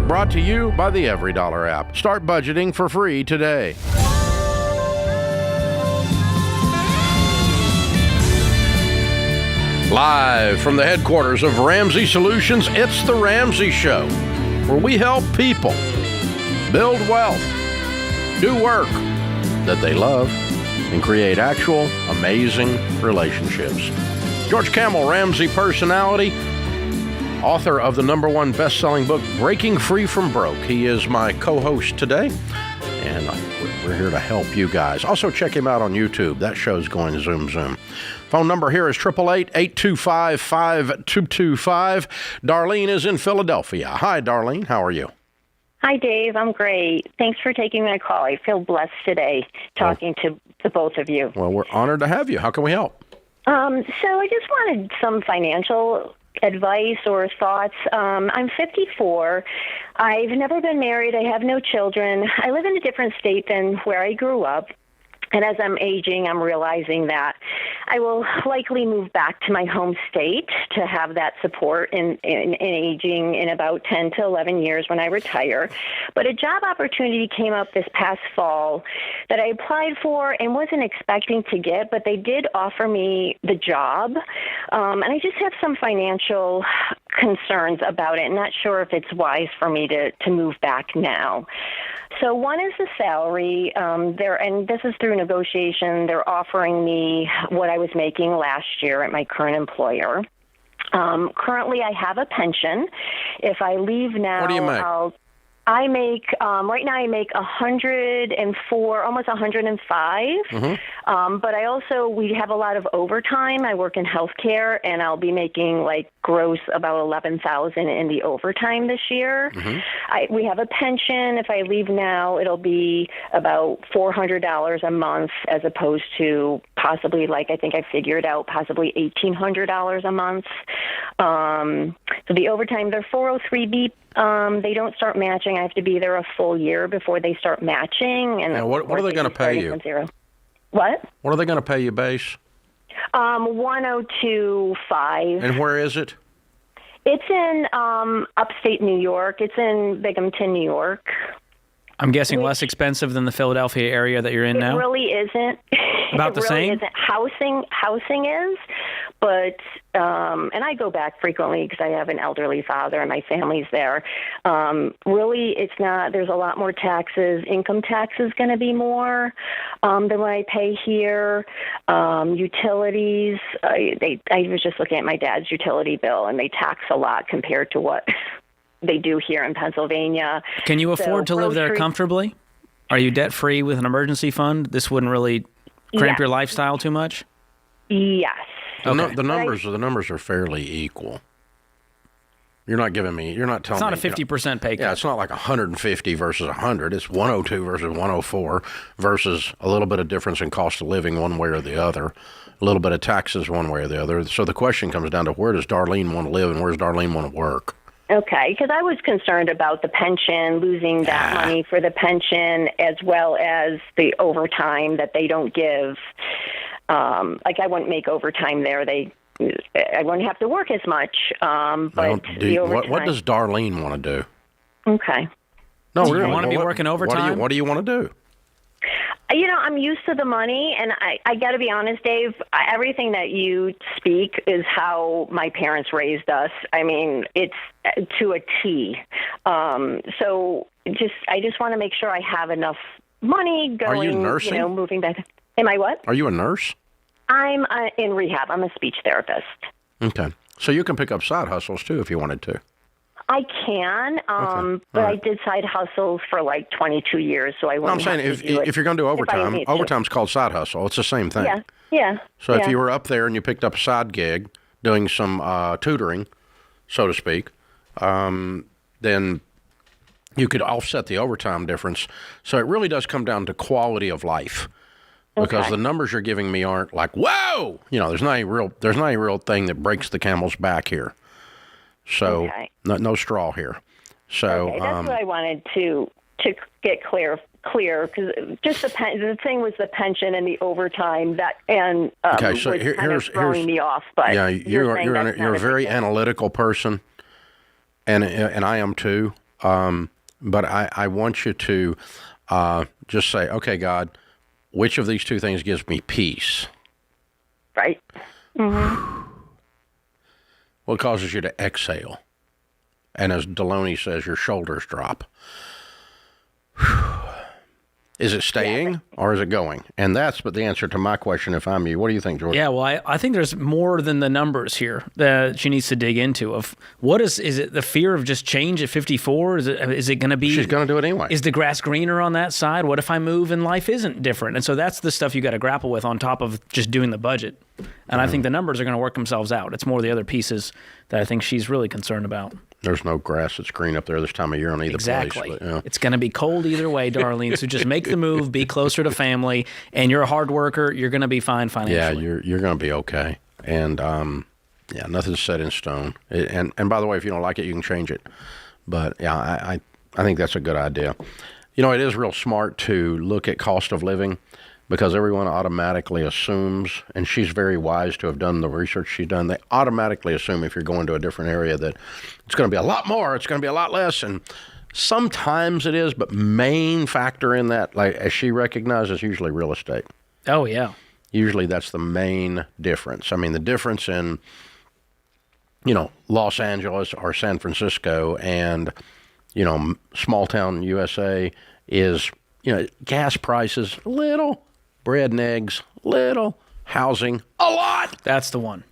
brought to you by the Every Dollar app. Start budgeting for free today. Live from the headquarters of Ramsey Solutions, it's The Ramsey Show, where we help people build wealth, do work that they love, and create actual amazing relationships. George Kamel, Ramsey personality, author of the #1 best-selling book, Breaking Free from Broke. He is my co-host today, and we're here to help you guys. Also, check him out on YouTube. That show's going zoom, zoom. Phone number here is 888-825-5225. Darlene is in Philadelphia. Hi, Darlene. How are you? Hi, Dave. I'm great. Thanks for taking my call. I feel blessed today talking to both of you. Well, we're honored to have you. How can we help? So I just wanted some financial advice or thoughts. I'm 54. I've never been married. I have no children. I live in a different state than where I grew up. And as I'm aging, I'm realizing that I will likely move back to my home state to have that support in aging in about 10 to 11 years when I retire. But a job opportunity came up this past fall that I applied for and wasn't expecting to get, but they did offer me the job. And I just have some financial concerns about it. I'm not sure if it's wise for me to move back now. So one is the salary, and this is through negotiation. They're offering me what I was making last year at my current employer. Currently, I have a pension. If I leave now, what do you make? I make, right now I make 104, almost 105. Mm-hmm. But we have a lot of overtime. I work in healthcare, and I'll be making gross about $11,000 in the overtime this year. Mm-hmm. We have a pension. If I leave now, it'll be about $400 a month as opposed to possibly, I think I figured out, possibly $1,800 a month. So the overtime, they're 403B. They don't start matching. I have to be there a full year before they start matching. And now, what are they going to pay you? What? What are they going to pay you base? 102.5. And where is it? It's in upstate New York. It's in Binghamton, New York. I'm guessing less expensive than the Philadelphia area that you're in now? It really isn't. About the same? Isn't. Housing is, but and I go back frequently because I have an elderly father and my family's there. Really, it's not. There's a lot more taxes. Income tax is going to be more than what I pay here. Utilities. I was just looking at my dad's utility bill, and they tax a lot compared to what they do here in Pennsylvania. Can you afford to live there comfortably? Are you debt-free with an emergency fund? This wouldn't really cramp your lifestyle too much? Yes. Okay. The numbers are fairly equal. You're not telling me. It's not a 50% pay cut. Yeah, it's not like 150 versus 100. It's 102 versus 104 versus a little bit of difference in cost of living one way or the other, a little bit of taxes one way or the other. So the question comes down to, where does Darlene want to live and where does Darlene want to work? Okay, because I was concerned about the pension, losing that money for the pension, as well as the overtime that they don't give. I wouldn't make overtime there. I wouldn't have to work as much. But the overtime. What does Darlene want to do? Okay. No, do you want to be working overtime? What do you want to do? I'm used to the money, and I got to be honest, Dave, everything that you speak is how my parents raised us. I mean, it's to a T. So I just want to make sure I have enough money going. Are you nursing? Moving back. Am I what? Are you a nurse? I'm in rehab. I'm a speech therapist. Okay. So you can pick up side hustles, too, if you wanted to. I can, but right. I did side hustles for 22 years, so I wouldn't. No, I'm saying if you're going to do overtime, overtime's called side hustle. It's the same thing. Yeah. So if you were up there and you picked up a side gig doing some tutoring, so to speak, then you could offset the overtime difference. So it really does come down to quality of life. Because the numbers you're giving me aren't like, whoa! There's not any real thing that breaks the camel's back here. So no straw here. So that's what I wanted to get clear because just the thing was the pension and the overtime so here's throwing me off. But you're a very analytical person, and I am too. But I want you to just say, okay, God, which of these two things gives me peace? Right. Mm-hmm. What causes you to exhale? And as Deloney says, your shoulders drop. Is it staying or is it going? And that's the answer to my question if I'm you. What do you think, George? Yeah, well, I think there's more than the numbers here that she needs to dig into. Of what is it the fear of just change at 54? Is it going to be... She's going to do it anyway. Is the grass greener on that side? What if I move and life isn't different? And so that's the stuff you got to grapple with on top of just doing the budget. And I think the numbers are going to work themselves out. It's more the other pieces that I think she's really concerned about. There's no grass that's green up there this time of year on either Exactly. place. But, It's going to be cold either way, Darlene. So just make the move, be closer to family, and you're a hard worker. You're going to be fine financially. Yeah, you're going to be okay. And nothing's set in stone. And by the way, if you don't like it, you can change it. But yeah, I think that's a good idea. You know, it is real smart to look at cost of living, because everyone automatically assumes, and she's very wise to have done the research she's done, they automatically assume if you're going to a different area that it's going to be a lot more, it's going to be a lot less, and sometimes it is, but main factor in that, like as she recognizes, usually real estate. Oh, yeah. Usually that's the main difference. I mean, the difference in, Los Angeles or San Francisco and, small town USA is, gas prices, little. Bread and eggs, little. Housing, a lot. That's the one.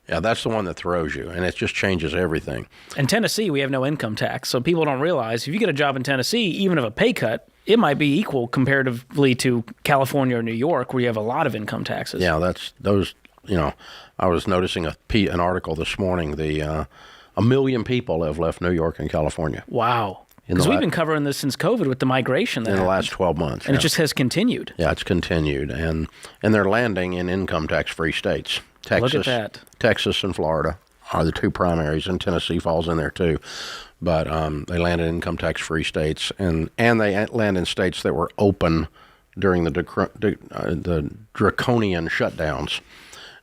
Yeah, that's the one that throws you, and it just changes everything. In Tennessee, we have no income tax, so people don't realize if you get a job in Tennessee, even if a pay cut, it might be equal comparatively to California or New York, where you have a lot of income taxes. Yeah, that's those. I was noticing an article this morning. A million people have left New York and California. Wow. Because we've been covering this since COVID with the migration that in the happened. last 12 months. And it just has continued. Yeah, it's continued. And they're landing in income tax-free states. Look at that. Texas and Florida are the two primaries, and Tennessee falls in there too. But they land in income tax-free states, and they land in states that were open during the draconian shutdowns.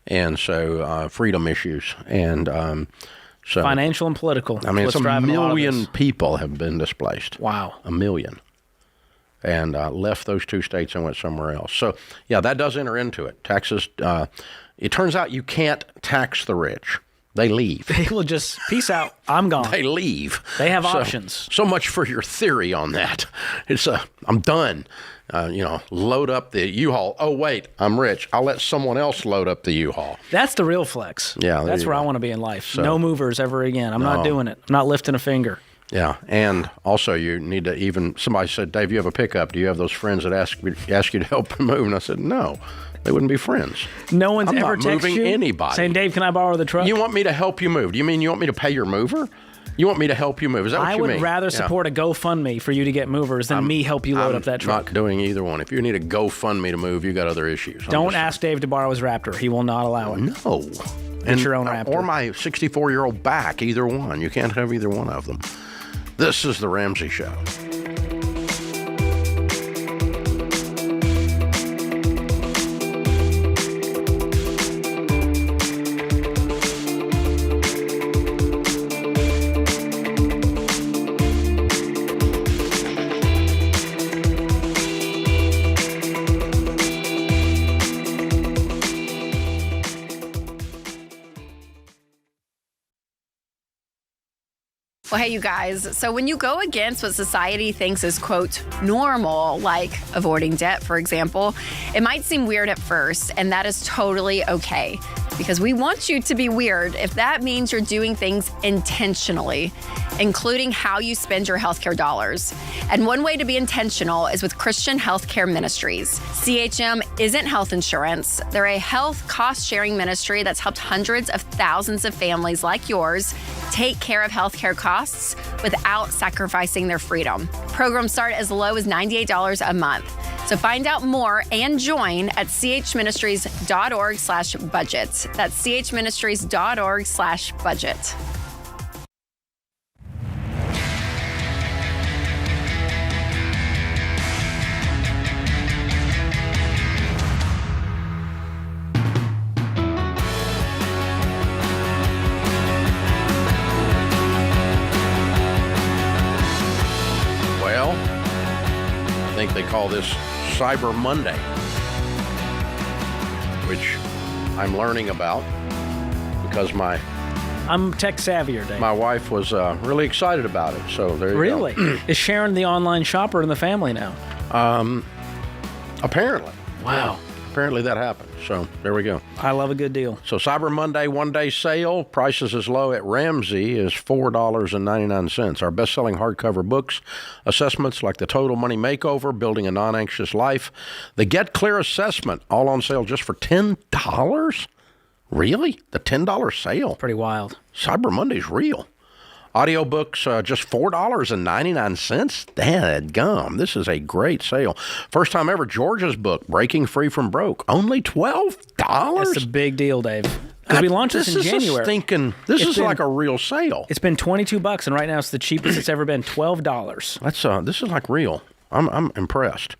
And so freedom issues. And so financial and political. I mean, it's a million people have been displaced. Wow. A million. And left those two states and went somewhere else. So, yeah, that does enter into it. Taxes, it turns out you can't tax the rich. They leave. They will just, peace out, I'm gone. They leave. They have options. So much for your theory on that. I'm done. Load up the U-Haul. Oh, wait, I'm rich. I'll let someone else load up the U-Haul. That's the real flex. Yeah. That's where I want to be in life. So, no movers ever again. I'm not doing it. I'm not lifting a finger. Yeah. And also you need to somebody said, Dave, you have a pickup. Do you have those friends that ask you to help them move? And I said, no. They wouldn't be friends. No one's I'm ever not texted moving you anybody. saying, Dave, can I borrow the truck? You want me to help you move? Do you mean you want me to pay your mover? You want me to help you move? Is that what you mean? I would rather support a GoFundMe for you to get movers than me help you load up that truck. I'm not doing either one. If you need a GoFundMe to move, you got other issues. Don't ask Dave to borrow his Raptor. He will not allow it. No. Get your own Raptor. Or my 64-year-old back, either one. You can't have either one of them. This is The Ramsey Show. Well, hey, you guys. So when you go against what society thinks is, quote, normal, like avoiding debt, for example, it might seem weird at first, and that is totally okay. Because we want you to be weird if that means you're doing things intentionally, including how you spend your healthcare dollars. And one way to be intentional is with Christian Healthcare Ministries. CHM isn't health insurance. They're a health cost-sharing ministry that's helped hundreds of thousands of families like yours take care of healthcare costs without sacrificing their freedom. Programs start as low as $98 a month. So find out more and join at chministries.org/budget. That's chministries.org/budget. They call this Cyber Monday, which I'm learning about because I'm tech savvier, Dave. my wife was really excited about it. So there you go. Really? Is Sharon the online shopper in the family now? Apparently. Wow. Apparently that happened. So there we go. I love a good deal. So Cyber Monday one-day sale. Prices as low at Ramsey is $4.99. Our best-selling hardcover books, assessments like The Total Money Makeover, Building a Non-Anxious Life, the Get Clear Assessment, all on sale just for $10? Really? The $10 sale? Pretty wild. Cyber Monday's real. Audiobooks, just $4.99. Dadgum. This is a great sale. First time ever, Georgia's book, Breaking Free from Broke. Only $12? That's a big deal, Dave. Because we launched this in January. This is like a real sale. It's been $22, and right now it's the cheapest it's ever been, $12. This is like real. I'm impressed.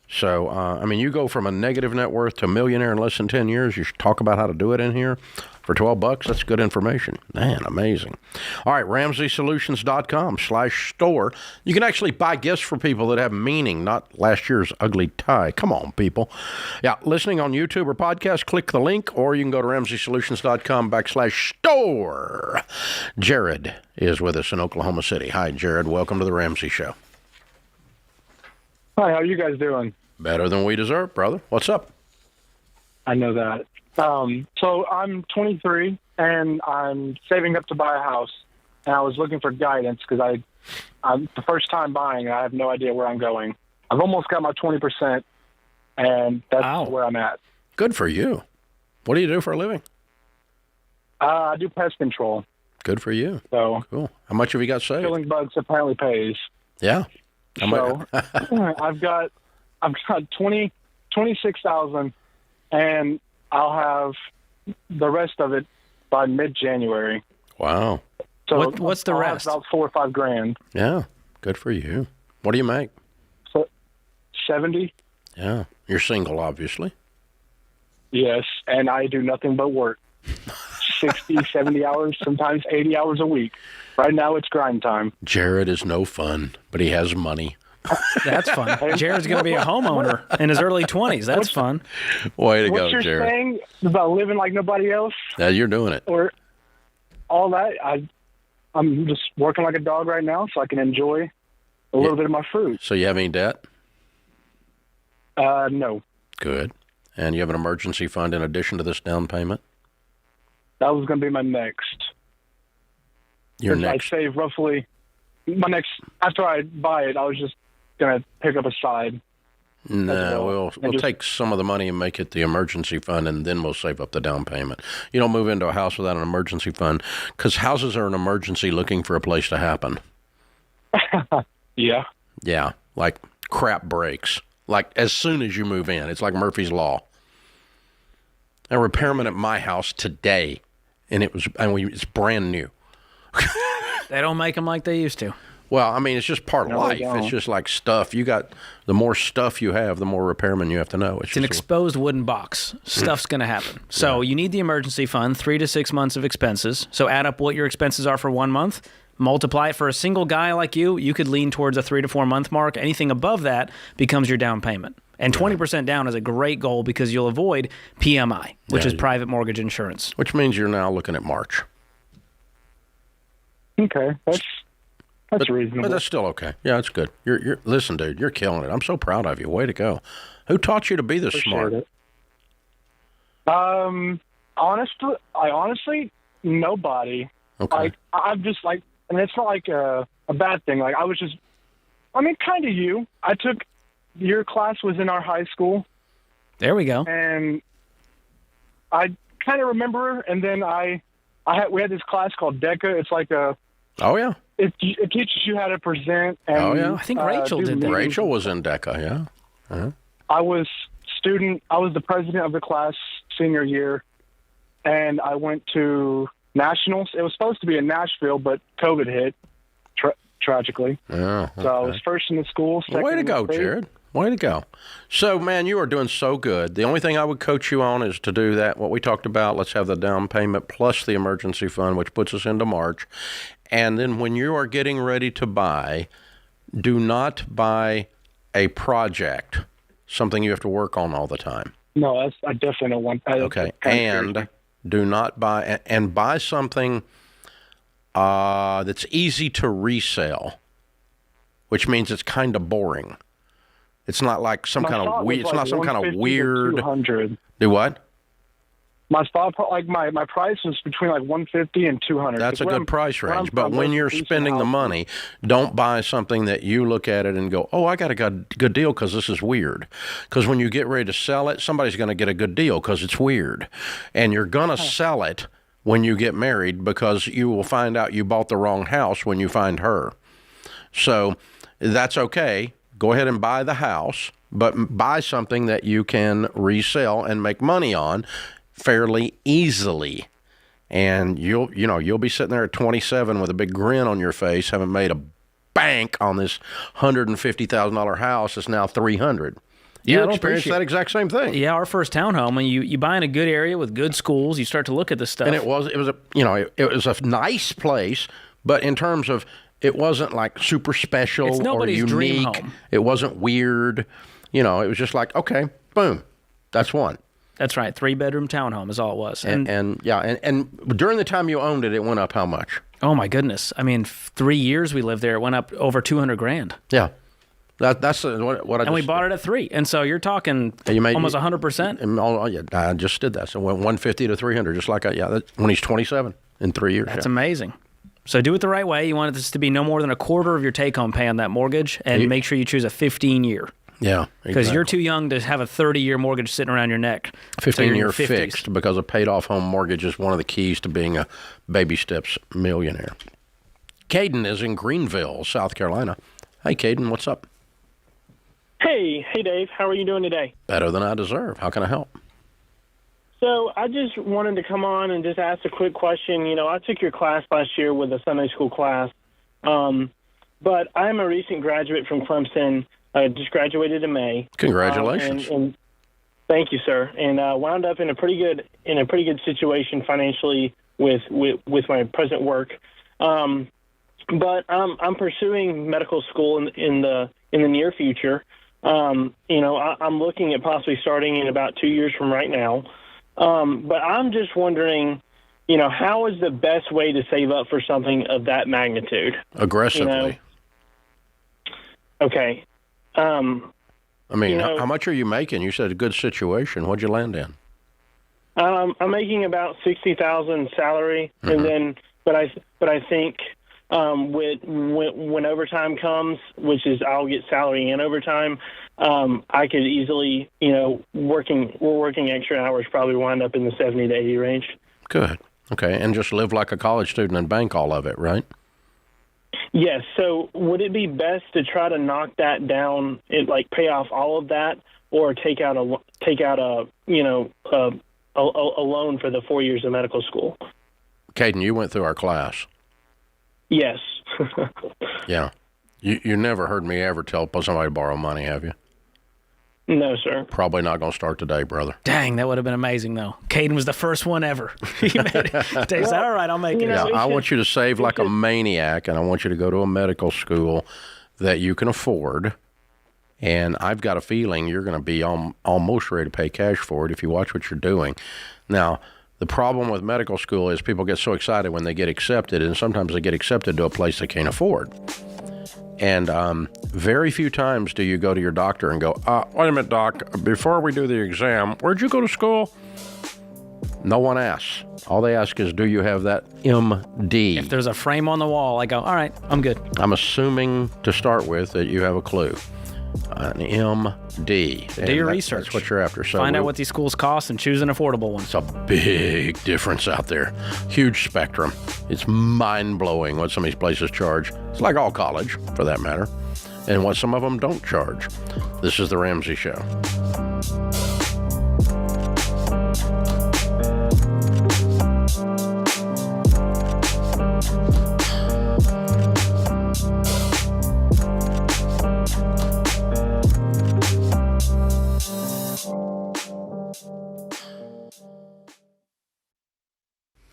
So, I mean, you go from a negative net worth to a millionaire in less than 10 years. You should talk about how to do it in here for $12. That's good information. Man, amazing. All right, RamseySolutions.com/store. You can actually buy gifts for people that have meaning, not last year's ugly tie. Come on, people. Yeah, listening on YouTube or podcast, click the link, or you can go to RamseySolutions.com/store. Jared is with us in Oklahoma City. Hi, Jared. Welcome to the Ramsey Show. Hi, how are you guys doing? Better than we deserve, brother. What's up? I know that. So I'm 23, and I'm saving up to buy a house, and I was looking for guidance because I'm the first time buying, and I have no idea where I'm going. I've almost got my 20%, and that's where I'm at. Good for you. What do you do for a living? I do pest control. Good for you. So cool. How much have you got saved? Killing bugs apparently pays. Yeah. So I've got 26,000, and I'll have the rest of it by mid-January. Wow. So what's the rest? About $4 or $5 grand. Yeah. Good for you. What do you make? So 70. Yeah. You're single, obviously. Yes, and I do nothing but work. 60, 70 hours, sometimes 80 hours a week. Right now, it's grind time. Jared is no fun, but he has money. That's fun. Jared's going to be a homeowner in his early 20s. That's fun. Way to go, What you're Jared. saying about living like nobody else? Yeah, you're doing it. Or all that? I'm just working like a dog right now so I can enjoy a little bit of my fruit. So you have any debt? No. Good. And you have an emergency fund in addition to this down payment? That was going to be my next. Your next. I save roughly my next. After I buy it, I was just going to pick up a side. No, we'll take some of the money and make it the emergency fund, and then we'll save up the down payment. You don't move into a house without an emergency fund, because houses are an emergency looking for a place to happen. Yeah. Yeah, like crap breaks. Like as soon as you move in, it's like Murphy's Law. A repairman at my house today, and it's brand new. They don't make them like they used to. Well, I mean, it's just part of life. they don't. It's just like stuff. The more stuff you have, the more repairmen you have to know. It's an exposed wooden box. Stuff's going to happen. So you need the emergency fund, 3 to 6 months of expenses. So add up what your expenses are for 1 month, multiply it for a single guy like you could lean towards a 3 to 4 month mark. Anything above that becomes your down payment. And 20% down is a great goal because you'll avoid PMI, which is private mortgage insurance. Which means you're now looking at March. Okay, that's reasonable. But that's still okay. Yeah, it's good. You're listen, dude, you're killing it. I'm so proud of you. Way to go. Who taught you to be this smart? It. Honestly, nobody. Okay. Like, I'm just like, and it's not like a bad thing. Like, kind of you. I took your class was in our high school. There we go. And I kind of remember, and then we had this class called DECA. It's like Oh yeah. It teaches you how to present. And, Oh yeah. I think Rachel did that. Rachel was in DECA. Yeah. Uh-huh. I was the president of the class senior year, and I went to nationals. It was supposed to be in Nashville, but COVID hit, tragically. Yeah. Okay. So I was first in the school. Second Way to in the go, state. Jared. Way to go. So, man, you are doing so good. The only thing I would coach you on is to do that, what we talked about. Let's have the down payment plus the emergency fund, which puts us into March. And then when you are getting ready to buy, do not buy a project, something you have to work on all the time. No, I definitely don't want that. Okay, and do not buy, and buy something that's easy to resell, which means it's kind of boring. It's not like some kind of weird. It's not some kind of weird. 200. Do what? My thought, like my price was between like 150 and 200. That's a good price range. But when you're spending the money, don't buy something that you look at it and go, "Oh, I got a good deal because this is weird." Because when you get ready to sell it, somebody's going to get a good deal because it's weird, and you're going to sell it when you get married because you will find out you bought the wrong house when you find her. So that's okay. Go ahead and buy the house, but buy something that you can resell and make money on fairly easily. And you'll be sitting there at 27 with a big grin on your face, having made a bank on this $150,000 house that's now $300,000. You experienced that exact same thing. Yeah, our first townhome. When you buy in a good area with good schools, you start to look at this stuff. And it was a nice place, but in terms of, it wasn't like super special or unique. Dream home. It wasn't weird. It was just like, okay, boom, that's one. That's right. 3-bedroom townhome is all it was. And during the time you owned it went up how much? Oh my goodness! I mean, 3 years we lived there. It went up over $200,000. Yeah, that's what I. And we bought it at 3, and so you're talking almost 100%. Oh yeah, I just did that. So went 150 to 300, just like when he's 27 in 3 years. That's amazing. So do it the right way. You want this to be no more than a quarter of your take-home pay on that mortgage, and make sure you choose a 15-year. Yeah, because you're too young to have a 30-year mortgage sitting around your neck. 15-year fixed, because a paid-off home mortgage is one of the keys to being a baby steps millionaire. Caden is in Greenville, South Carolina. Hey, Caden, what's up? Hey, Dave. How are you doing today? Better than I deserve. How can I help? So I just wanted to come on and just ask a quick question. I took your class last year with a Sunday school class, but I'm a recent graduate from Clemson. I just graduated in May. Congratulations! And thank you, sir. And wound up in a pretty good situation financially with my present work. But I'm pursuing medical school in the near future. I'm looking at possibly starting in about 2 years from right now. But I'm just wondering, how is the best way to save up for something of that magnitude? Aggressively. Okay. How much are you making? You said a good situation. What'd you land in? I'm making about $60,000 salary, and then, but I think when overtime comes, which is I'll get salary and overtime, I could easily, working extra hours, probably wind up in the 70 to 80 range. Good. Okay, and just live like a college student and bank all of it, right? Yes. So would it be best to try to knock that down, pay off all of that, or take out a loan for the 4 years of medical school? Caden, you went through our class. Yes. Yeah. You never heard me ever tell somebody to borrow money, have you? No, sir. Probably not going to start today, brother. Dang, that would have been amazing, though. Caden was the first one ever. He made it. Dave said, all right, I'll make it. Yeah, I want you to save like a maniac, and I want you to go to a medical school that you can afford. And I've got a feeling you're going to be almost ready to pay cash for it if you watch what you're doing. Now, the problem with medical school is people get so excited when they get accepted, and sometimes they get accepted to a place they can't afford. And very few times do you go to your doctor and go, wait a minute, doc, before we do the exam, where'd you go to school? No one asks. All they ask is, do you have that MD? If there's a frame on the wall, I go, all right, I'm good. I'm assuming to start with that you have a clue. An MD. Do your research. That's what you're after. So find out what these schools cost and choose an affordable one. It's a big difference out there. Huge spectrum. It's mind-blowing what some of these places charge. It's like all college, for that matter, and what some of them don't charge. This is The Ramsey Show.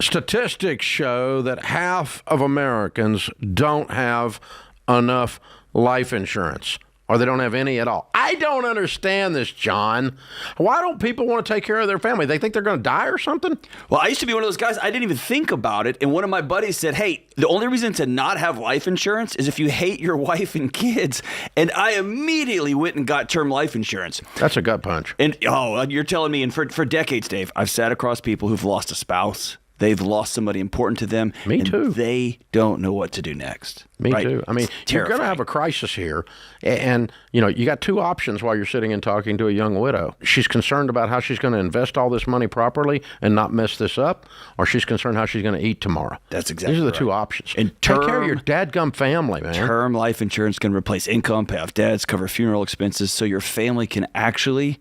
Statistics show that half of Americans don't have enough life insurance. or they don't have any at all. I don't understand this, John. Why don't people want to take care of their family? They think they're going to die or something? Well, I used to be one of those guys. I didn't even think about it. And one of my buddies said, hey, the only reason to not have life insurance is if you hate your wife and kids. And I immediately went and got term life insurance. That's a gut punch. And, you're telling me, and for decades, Dave, I've sat across people who've lost a spouse. They've lost somebody important to them. Me too. They don't know what to do next. Me right? too. I mean, you're going to have a crisis here. And, you got two options while you're sitting and talking to a young widow. She's concerned about how she's going to invest all this money properly and not mess this up, or she's concerned how she's going to eat tomorrow. That's exactly These are the right. two options. And take care of your dadgum family, man. Term life insurance can replace income, pay off debts, cover funeral expenses, so your family can actually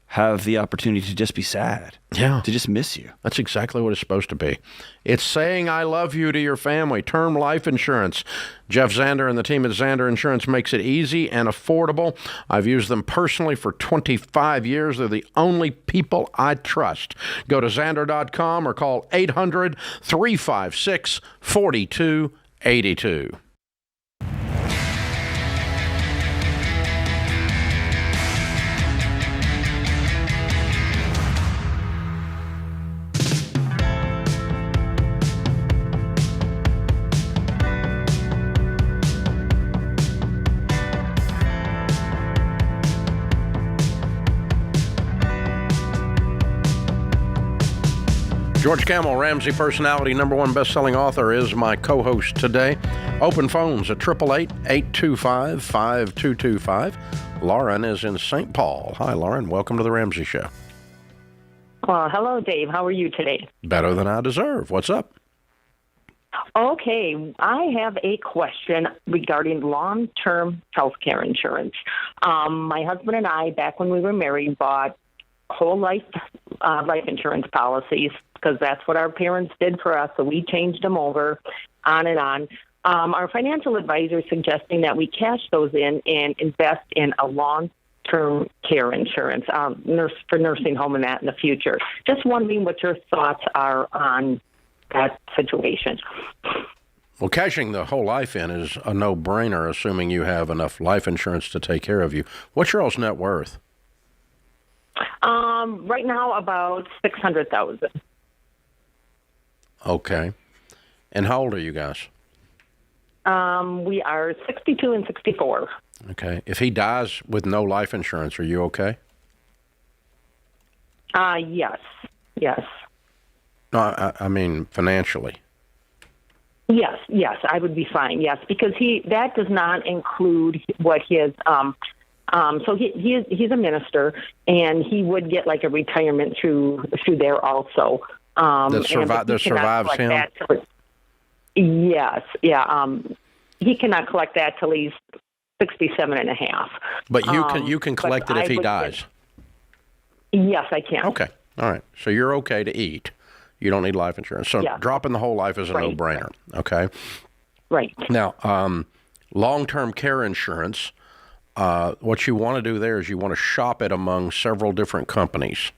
have the opportunity to just be sad. Yeah. To just miss you. That's exactly what it's supposed to be. It's saying I love you to your family. Term life insurance. Jeff Zander and the team at Zander Insurance makes it easy and affordable. I've used them personally for 25 years. They're the only people I trust. Go to Zander.com or call 800-356-4282. George Kamel, Ramsey personality, #1 best-selling author, is my co-host today. Open phones at 888-825-5225. Lauren is in St. Paul. Hi, Lauren. Welcome to the Ramsey Show. Well, hello, Dave. How are you today? Better than I deserve. What's up? Okay, I have a question regarding long-term health care insurance. My husband and I, back when we were married, bought whole life insurance policies because that's what our parents did for us, so we changed them over, on and on. Our financial advisor is suggesting that we cash those in and invest in a long-term care insurance for nursing home and that in the future. Just wondering what your thoughts are on that situation. Well, cashing the whole life in is a no-brainer, assuming you have enough life insurance to take care of you. What's your all's net worth? Right now, about $600,000. Okay. And how old are you guys? We are 62 and 64. Okay. If he dies with no life insurance, are you okay? Yes. No, I mean financially. Yes, I would be fine. Yes, because that does not include what his so he's a minister, and he would get like a retirement through there also. That survives him. Yes, yeah. He cannot collect that till he's 67 and a half. But you can collect it if he dies. Yes, I can. Okay. All right. So you're okay to eat. You don't need life insurance. So dropping the whole life is a no-brainer. Okay. Right. Now, long-term care insurance, what you want to do there is you want to shop it among several different companies.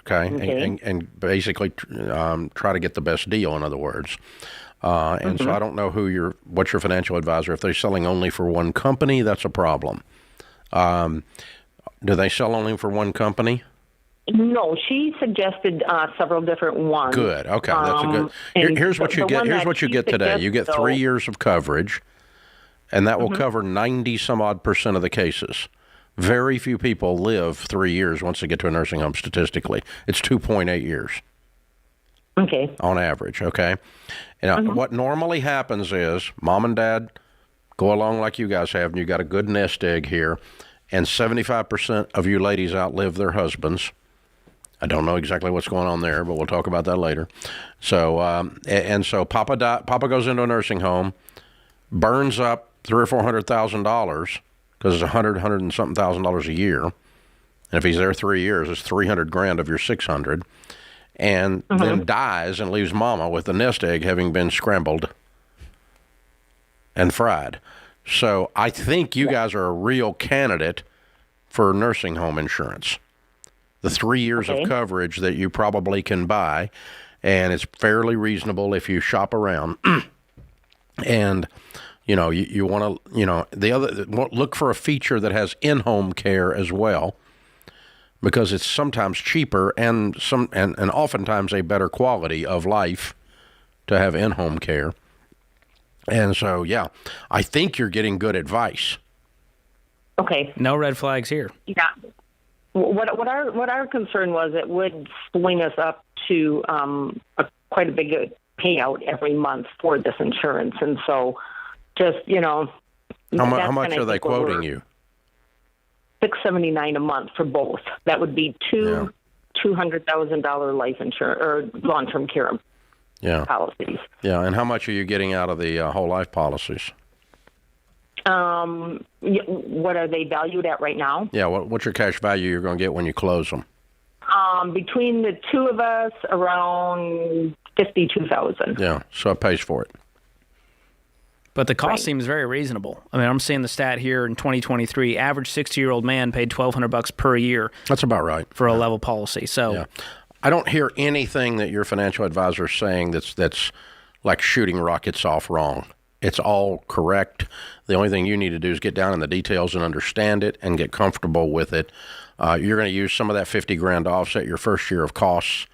Okay. And basically try to get the best deal, in other words. And so I don't know what's your financial advisor. If they're selling only for one company, that's a problem. Do they sell only for one company? No, she suggested several different ones. Good. Okay, that's a good. Here's what you get. Here's what you get today. You get 3 years of coverage, and that will cover 90-some-odd% of the cases. Very few people live 3 years once they get to a nursing home. Statistically, it's 2.8 years. Okay. On average. Okay. And what normally happens is mom and dad go along like you guys have, and you got a good nest egg here, and 75% of you ladies outlive their husbands. I don't know exactly what's going on there, but we'll talk about that later. So, so Papa goes into a nursing home, burns up $300,000 or $400,000 because it's $100 and something thousand a year. And if he's there 3 years, it's $300,000 of your $600, and then dies and leaves Mama with the nest egg having been scrambled and fried. So I think you guys are a real candidate for nursing home insurance. The 3 years of coverage that you probably can buy, and it's fairly reasonable if you shop around. And You want to, look for a feature that has in-home care as well, because it's sometimes cheaper and oftentimes a better quality of life to have in-home care. And so, yeah, I think you're getting good advice. Okay. No red flags here. Yeah. What our concern was, it would swing us up to quite a big payout every month for this insurance, and so just how much are they quoting you? $679 a month for both. That would be $200,000 life insurance or long-term care policies. Yeah, and how much are you getting out of the whole life policies? What are they valued at right now? Yeah, what's your cash value you're going to get when you close them? Between the two of us, around $52,000. Yeah, so it pays for it. But the cost seems very reasonable. I mean, I'm seeing the stat here in 2023. Average 60-year-old man paid $1,200 per year. That's about right for a level policy. So, I don't hear anything that your financial advisor is saying that's like shooting rockets off wrong. It's all correct. The only thing you need to do is get down in the details and understand it and get comfortable with it. You're going to use some of that $50,000 to offset your first year of costs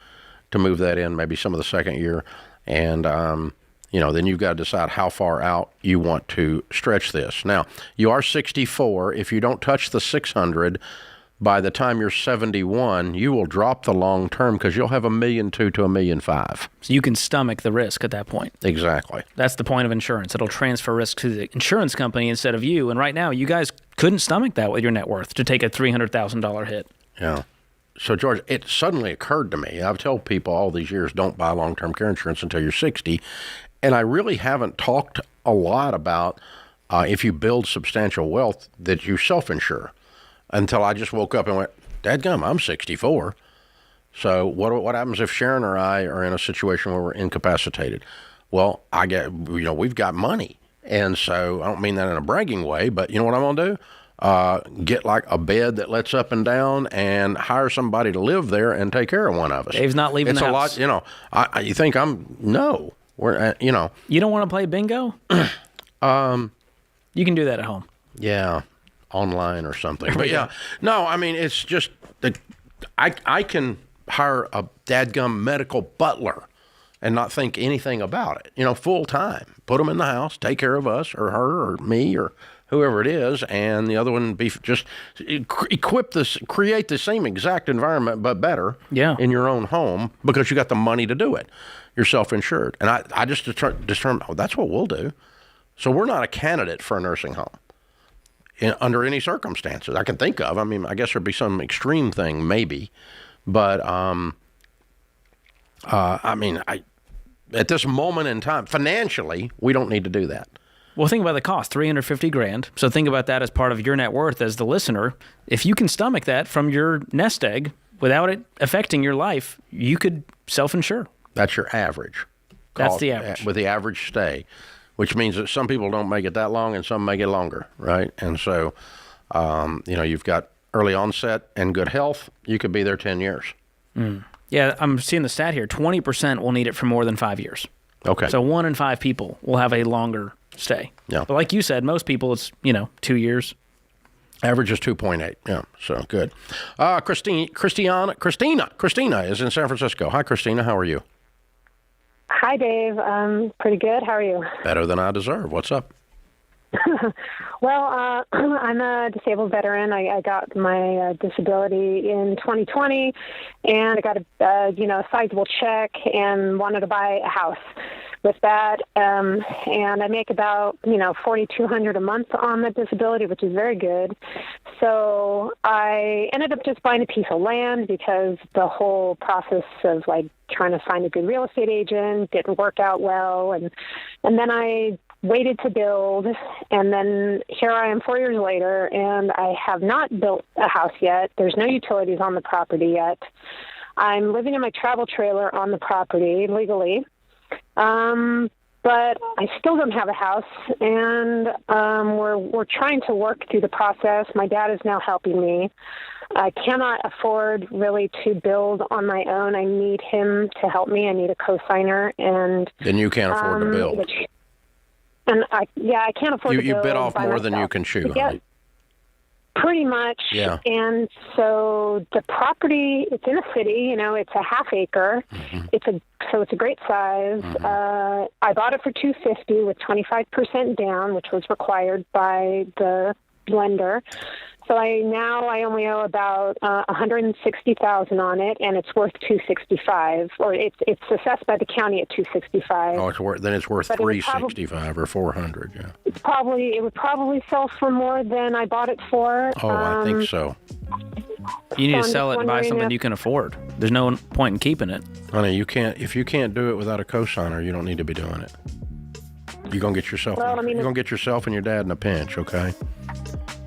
to move that in, maybe some of the second year, and then you've got to decide how far out you want to stretch this. Now, you are 64. If you don't touch the 600 by the time you're 71, you will drop the long term because you'll have $1.2 million to $1.5 million. So you can stomach the risk at that point. Exactly. That's the point of insurance. It'll transfer risk to the insurance company instead of you. And right now, you guys couldn't stomach that with your net worth to take a $300,000 hit. Yeah. So, George, it suddenly occurred to me. I've told people all these years, don't buy long-term care insurance until you're 60. And I really haven't talked a lot about if you build substantial wealth that you self-insure until I just woke up and went, dadgum, I'm 64. So what happens if Sharon or I are in a situation where we're incapacitated? Well, we've got money. And so I don't mean that in a bragging way, but you know what I'm going to do? Get like a bed that lets up and down and hire somebody to live there and take care of one of us. Dave's not leaving the house. It's a lot, you think no. We're, You don't want to play bingo? You can do that at home. Yeah, online or something. But no, I mean, it's just that I can hire a dadgum medical butler and not think anything about it, full time. Put them in the house, take care of us or her or me or whoever it is, and the other one be just create the same exact environment but better in your own home because you got the money to do it. You're self-insured. And I just determined, that's what we'll do. So we're not a candidate for a nursing home under any circumstances I can think of. I mean, I guess there'd be some extreme thing maybe, but at this moment in time, financially, we don't need to do that. Well, think about the cost, $350,000. So think about that as part of your net worth as the listener. If you can stomach that from your nest egg without it affecting your life, you could self-insure. That's your average. That's the average. With the average stay, which means that some people don't make it that long and some make it longer, right? And so, you've got early onset and good health. You could be there 10 years. Mm. Yeah, I'm seeing the stat here. 20% will need it for more than 5 years. Okay. So 1 in 5 people will have a longer stay. Yeah. But like you said, most people, it's, 2 years. Average is 2.8. Yeah, so good. Christina is in San Francisco. Hi, Christina. How are you? Hi, Dave. Pretty good. How are you? Better than I deserve. What's up? Well, I'm a disabled veteran. I got my disability in 2020, and I got a sizable check and wanted to buy a house with that. And I make about $4,200 a month on the disability, which is very good. So I ended up just buying a piece of land because the whole process of trying to find a good real estate agent didn't work out well, and then I waited to build, and then here I am 4 years later, and I have not built a house yet. There's no utilities on the property yet. I'm living in my travel trailer on the property legally, but I still don't have a house, and we're trying to work through the process. My dad is now helping me. I cannot afford really to build on my own. I need him to help me. I need a co-signer, and then you can't afford to build. And I can't afford to You build bit off by more than you myself. can chew, Yeah, honey. pretty much. Yeah. And so the property, it's in a city, it's a half acre. Mm-hmm. It's a great size. I bought it for $250 with 25% down, which was required by the lender. So I only owe about $160,000 on it, and it's worth $265, or it's assessed by the county at $265. Oh, it's worth But $365 or $400. Yeah. It would probably sell for more than I bought it for. Oh, I think so. You need So to I'm sell just it and buy wondering something if- you can afford. There's no point in keeping it. Honey, if you can't do it without a cosigner, you don't need to be doing it. You're gonna get yourself. Well, I mean, you're gonna get yourself and your dad in a pinch. Okay.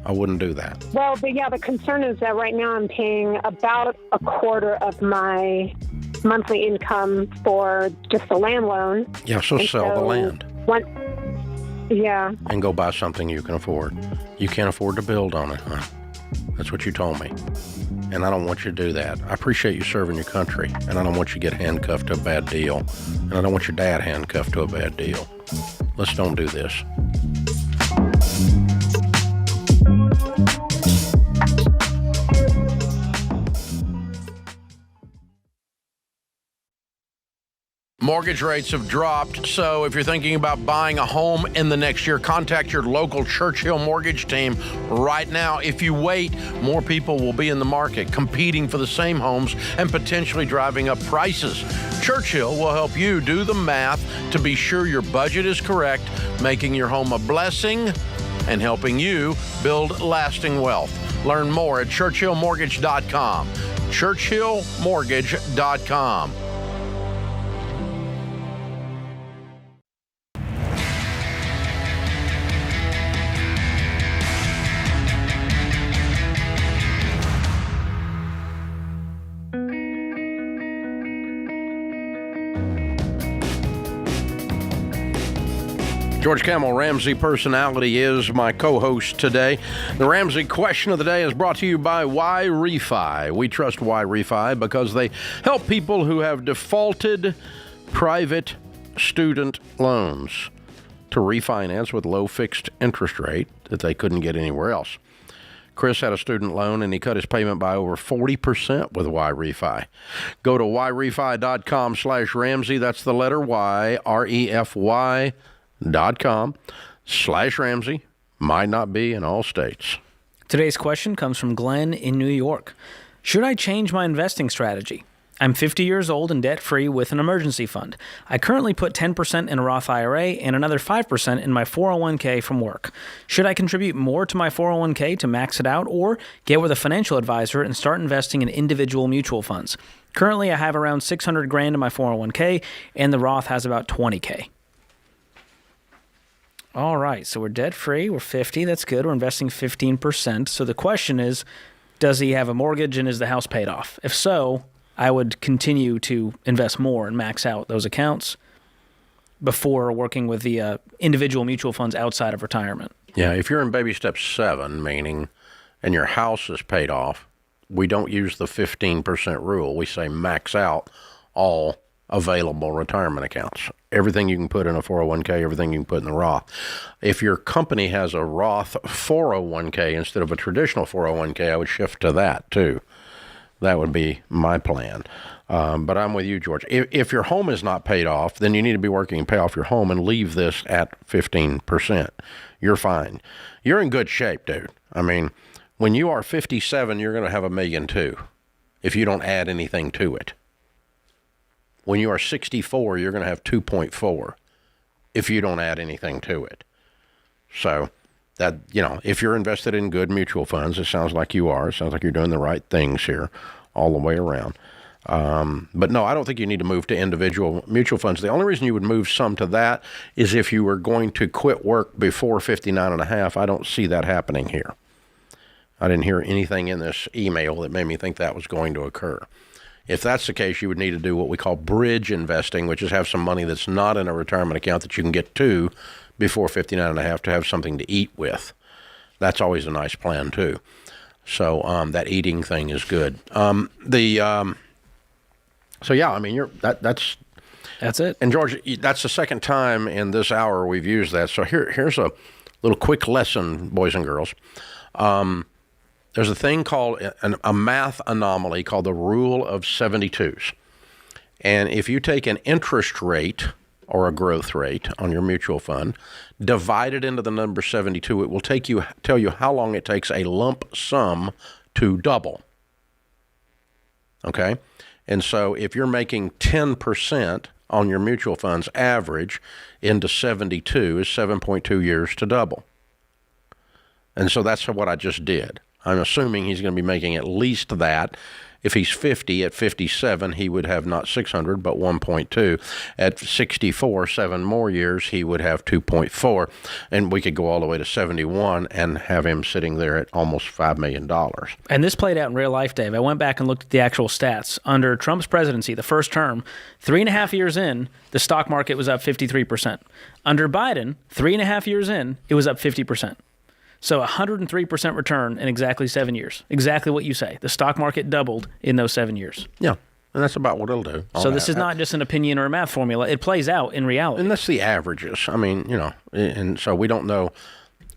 I wouldn't do that. Well, but yeah, the concern is that right now I'm paying about a quarter of my monthly income for just the land loan. Yeah, so And sell the land Yeah. and go buy something you can afford. You can't afford to build on it, huh? That's what you told me. And I don't want you to do that. I appreciate you serving your country, and I don't want you to get handcuffed to a bad deal. And I don't want your dad handcuffed to a bad deal. Let's don't do this. Mortgage rates have dropped, so if you're thinking about buying a home in the next year, contact your local Churchill mortgage team right now. If you wait, more people will be in the market competing for the same homes and potentially driving up prices. Churchill will help you do the math to be sure your budget is correct, making your home a blessing and helping you build lasting wealth. Learn more at churchillmortgage.com. churchillmortgage.com. George Kamel, Ramsey Personality, is my co-host today. The Ramsey question of the day is brought to you by Y Refi. We trust Y Refi because they help people who have defaulted private student loans to refinance with low fixed interest rate that they couldn't get anywhere else. Chris had a student loan and he cut his payment by over 40% with Y Refi. Go to yrefi.com/Ramsey. That's the letter Y, REFY.com/Ramsey. Might not be in all states. Today's question comes from Glenn in New York. Should I change my investing strategy? I'm 50 years old and debt-free with an emergency fund. I currently put 10% in a Roth IRA and another 5% in my 401k from work. Should I contribute more to my 401k to max it out, or get with a financial advisor and start investing in individual mutual funds? Currently, I have around $600,000 in my 401k, and the Roth has about $20,000. All right, so we're debt-free, we're 50, that's good, we're investing 15%. So the question is, does he have a mortgage and is the house paid off? If so, I would continue to invest more and max out those accounts before working with the individual mutual funds outside of retirement. Yeah, if you're in baby step 7, meaning, and your house is paid off, we don't use the 15% rule. We say max out all available retirement accounts. Everything you can put in a 401k, everything you can put in the Roth. If your company has a Roth 401k instead of a traditional 401k, I would shift to that too. That would be my plan. But I'm with you, George. If your home is not paid off, then you need to be working and pay off your home and leave this at 15%. You're fine. You're in good shape, dude. I mean, when you are 57, you're going to have $1.2 million if you don't add anything to it. When you are 64, you're going to have 2.4 if you don't add anything to it. So that, if you're invested in good mutual funds, it sounds like you are. It sounds like you're doing the right things here all the way around. But no, I don't think you need to move to individual mutual funds. The only reason you would move some to that is if you were going to quit work before 59 and a half. I don't see that happening here. I didn't hear anything in this email that made me think that was going to occur. If that's the case, you would need to do what we call bridge investing, which is have some money that's not in a retirement account that you can get to before 59 and a half to have something to eat with. That's always a nice plan too. So that eating thing is good. So yeah, I mean, that's That's it. And George, that's the second time in this hour we've used that. So here's a little quick lesson, boys and girls. There's a thing called a math anomaly called the rule of 72s. And if you take an interest rate or a growth rate on your mutual fund, divide it into the number 72, it will tell you how long it takes a lump sum to double. Okay? And so if you're making 10% on your mutual funds average into 72 is 7.2 years to double. And so that's what I just did. I'm assuming he's going to be making at least that. If he's 50, at 57, he would have not 600, but 1.2. At 64, 7 more years, he would have 2.4. And we could go all the way to 71 and have him sitting there at almost $5 million. And this played out in real life, Dave. I went back and looked at the actual stats. Under Trump's presidency, the first term, 3.5 years in, the stock market was up 53%. Under Biden, 3.5 years in, it was up 50%. So 103% return in exactly 7 years. Exactly what you say. The stock market doubled in those 7 years. Yeah, and that's about what it'll do. So this is not just an opinion or a math formula. It plays out in reality. And that's the averages. I mean, and so we don't know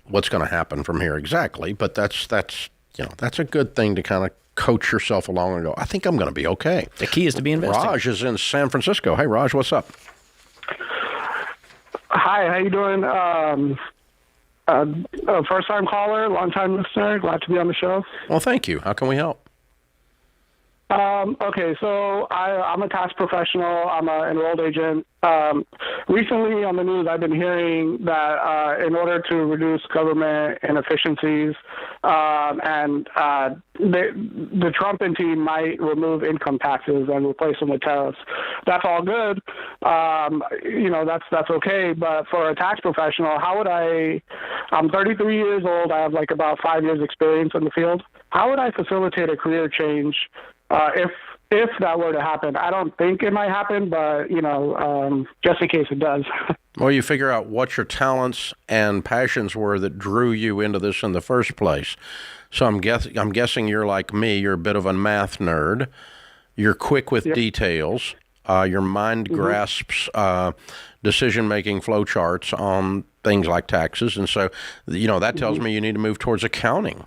what's going to happen from here exactly, but that's a good thing to kind of coach yourself along and go, I think I'm going to be okay. The key is to be investing. Raj is in San Francisco. Hey, Raj, what's up? Hi, how you doing? First-time caller, long-time listener. Glad to be on the show. Well, thank you. How can we help? Okay, so I'm a tax professional. I'm an enrolled agent. Recently on the news, I've been hearing that in order to reduce government inefficiencies, the Trump team might remove income taxes and replace them with tariffs. That's all good. That's okay. But for a tax professional, I'm 33 years old. I have like about 5 years experience in the field. How would I facilitate a career change if that were to happen? I don't think it might happen, but, just in case it does. Well, you figure out what your talents and passions were that drew you into this in the first place. So I'm guessing you're like me. You're a bit of a math nerd. You're quick with details. Your mind grasps decision-making flowcharts on things like taxes. And so, that tells me you need to move towards accounting.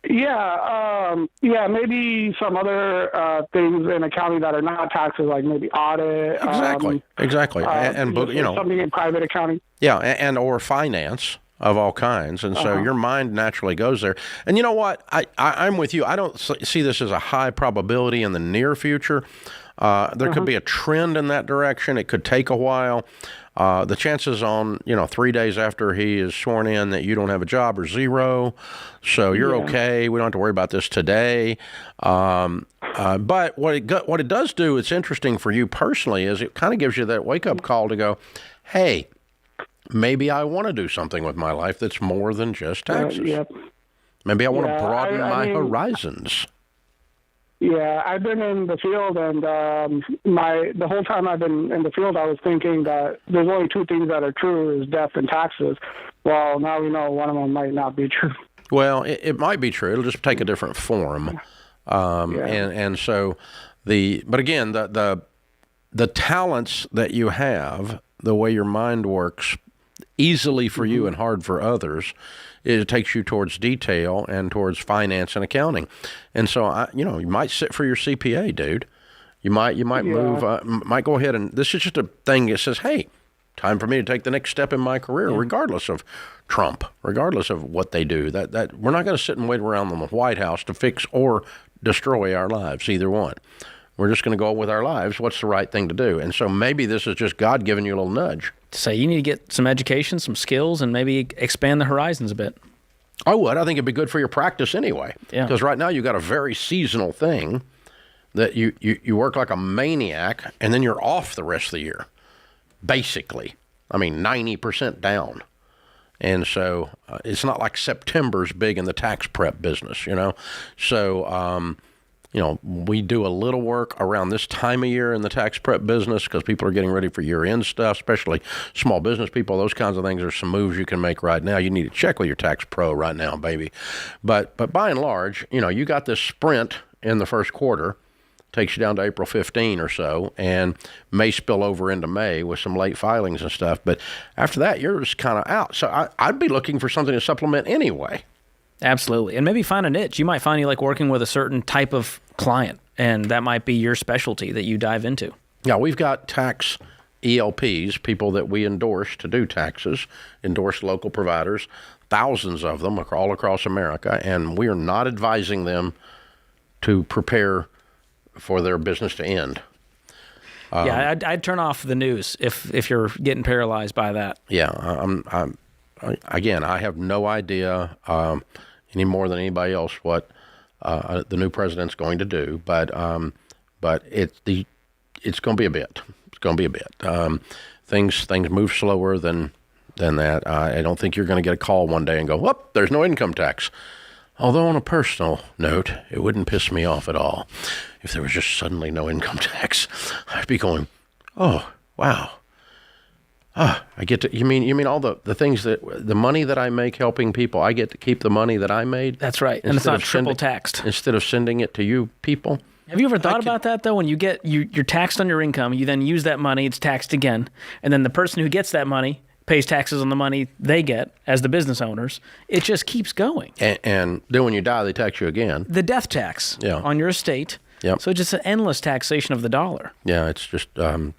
Yeah, maybe some other things in accounting that are not taxes, like maybe audit. Exactly. And something in private accounting. Yeah, and or finance of all kinds. And so your mind naturally goes there. And you know what? I'm with you. I don't see this as a high probability in the near future. There could be a trend in that direction. It could take a while. The chances on, 3 days after he is sworn in that you don't have a job are zero. So you're okay. We don't have to worry about this today. But what it does do, it's interesting for you personally, is it kind of gives you that wake-up call to go, hey, maybe I want to do something with my life that's more than just taxes. Maybe I want to broaden my horizons. Yeah, I've been in the field, and the whole time I've been in the field, I was thinking that there's only two things that are true: is death and taxes. Well, now we know one of them might not be true. Well, it might be true. It'll just take a different form. And so but again, the talents that you have, the way your mind works, easily for you and hard for others, it takes you towards detail and towards finance and accounting. And so, you might sit for your CPA, dude. You might move, might go ahead, and this is just a thing that says, hey, time for me to take the next step in my career, regardless of Trump, regardless of what they do. That we're not going to sit and wait around in the White House to fix or destroy our lives, either one. We're just going to go with our lives. What's the right thing to do? And so maybe this is just God giving you a little nudge. So you need to get some education, some skills, and maybe expand the horizons a bit. I would. I think it'd be good for your practice anyway. Yeah. Because right now you've got a very seasonal thing that you work like a maniac, and then you're off the rest of the year, basically. I mean, 90% down. And so it's not like September's big in the tax prep business, So, we do a little work around this time of year in the tax prep business because people are getting ready for year-end stuff, especially small business people. Those kinds of things are some moves you can make right now. You need to check with your tax pro right now, baby. But by and large, you got this sprint in the first quarter takes you down to April 15 or so, and may spill over into May with some late filings and stuff. But after that, you're just kind of out. So I'd be looking for something to supplement anyway. Absolutely. And maybe find a niche. You might find you like working with a certain type of client, and that might be your specialty that you dive into. Yeah, we've got tax ELPs, people that we endorse to do taxes, endorse local providers, thousands of them all across America, and we are not advising them to prepare for their business to end. Yeah, I'd turn off the news if you're getting paralyzed by that. Yeah, again, I have no idea any more than anybody else what the new president's going to do, but it's going to be a bit. It's going to be a bit. Things move slower than that. I don't think you're going to get a call one day and go, "Whoop, there's no income tax." Although on a personal note, it wouldn't piss me off at all if there was just suddenly no income tax. I'd be going, "Oh, wow. I get to." You mean all the things the money that I make helping people, I get to keep the money that I made? That's right, and it's not triple taxed. Instead of sending it to you people. Have you ever thought about that, though? When you're taxed on your income, you then use that money, it's taxed again, and then the person who gets that money pays taxes on the money they get as the business owners. It just keeps going. And then when you die, they tax you again. The death tax on your estate. Yep. So it's just an endless taxation of the dollar. Yeah, it's just, I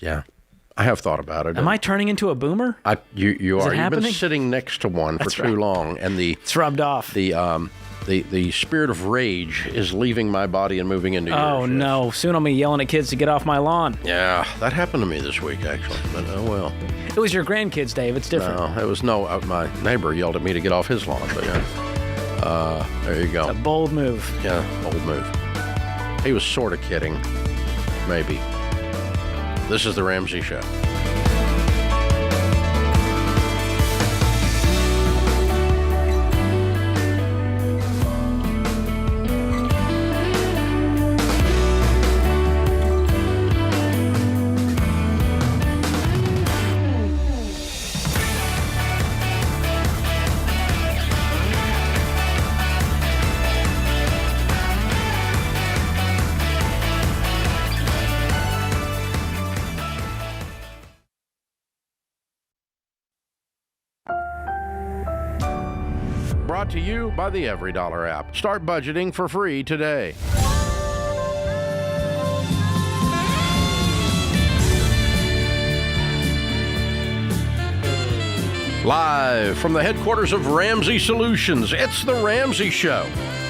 have thought about it. Am I turning into a boomer? You are. You've been sitting next to one for too long, and it's rubbed off. The spirit of rage is leaving my body and moving into yours. Oh, no. Soon I'll be yelling at kids to get off my lawn. Yeah, that happened to me this week, actually. But oh well. It was your grandkids, Dave. It's different. No, it was my neighbor yelled at me to get off his lawn. But yeah, there you go. It's a bold move. Yeah, bold move. He was sort of kidding. Maybe. This is The Ramsey Show. Brought to you by the EveryDollar app. Start budgeting for free today. Live from the headquarters of Ramsey Solutions, it's The Ramsey Show,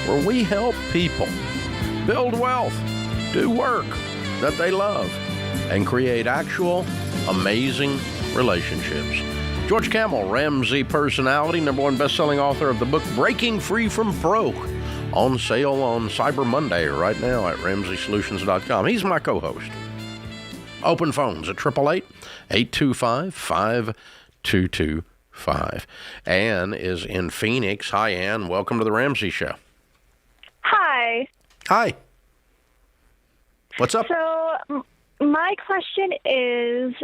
where we help people build wealth, do work that they love, and create actual amazing relationships. George Kamel, Ramsey personality, #1 best-selling author of the book Breaking Free from Broke, on sale on Cyber Monday right now at RamseySolutions.com. He's my co-host. Open phones at 888-825-5225. Ann is in Phoenix. Hi, Ann. Welcome to The Ramsey Show. Hi. Hi. What's up? So my question is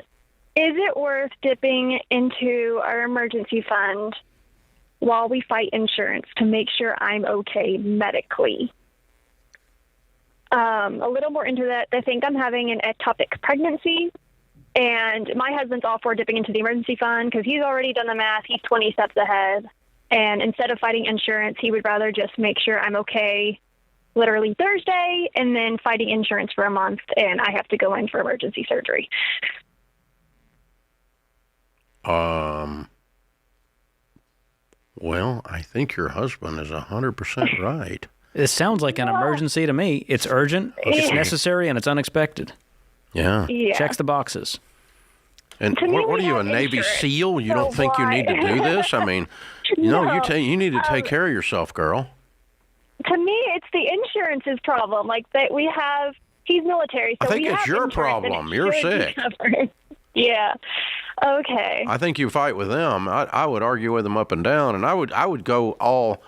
it worth dipping into our emergency fund while we fight insurance to make sure I'm okay medically? A little more into that, I think I'm having an ectopic pregnancy, and my husband's all for dipping into the emergency fund because he's already done the math. He's 20 steps ahead, and instead of fighting insurance, he would rather just make sure I'm okay literally Thursday and then fighting insurance for a month, and I have to go in for emergency surgery. Well, I think your husband is 100% right. It sounds like an emergency to me. It's urgent, it's necessary, and it's unexpected. Yeah. Checks the boxes. And what are you, a Navy SEAL? You don't think you need to do this? I mean, you need to take care of yourself, girl. To me, it's the insurance's problem. Like that, he's military, so I think we it's have your insurance, problem. You're sick. Yeah. Okay. I think you fight with them. I would argue with them up and down, and I would go all,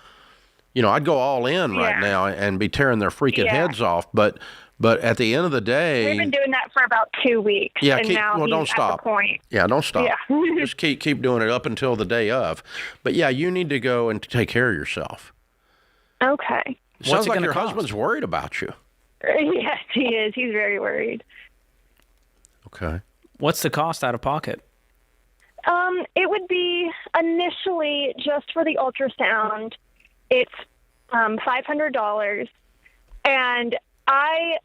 I'd go all in right now and be tearing their freaking heads off. But at the end of the day, we've been doing that for about 2 weeks. Yeah. And now he's don't stop. At the point. Yeah. Don't stop. Yeah. Just keep doing it up until the day of. But yeah, you need to go and take care of yourself. Okay. Sounds like your husband's worried about you. Yes, he is. He's very worried. Okay. What's the cost out of pocket? It would be initially just for the ultrasound. It's $500, and I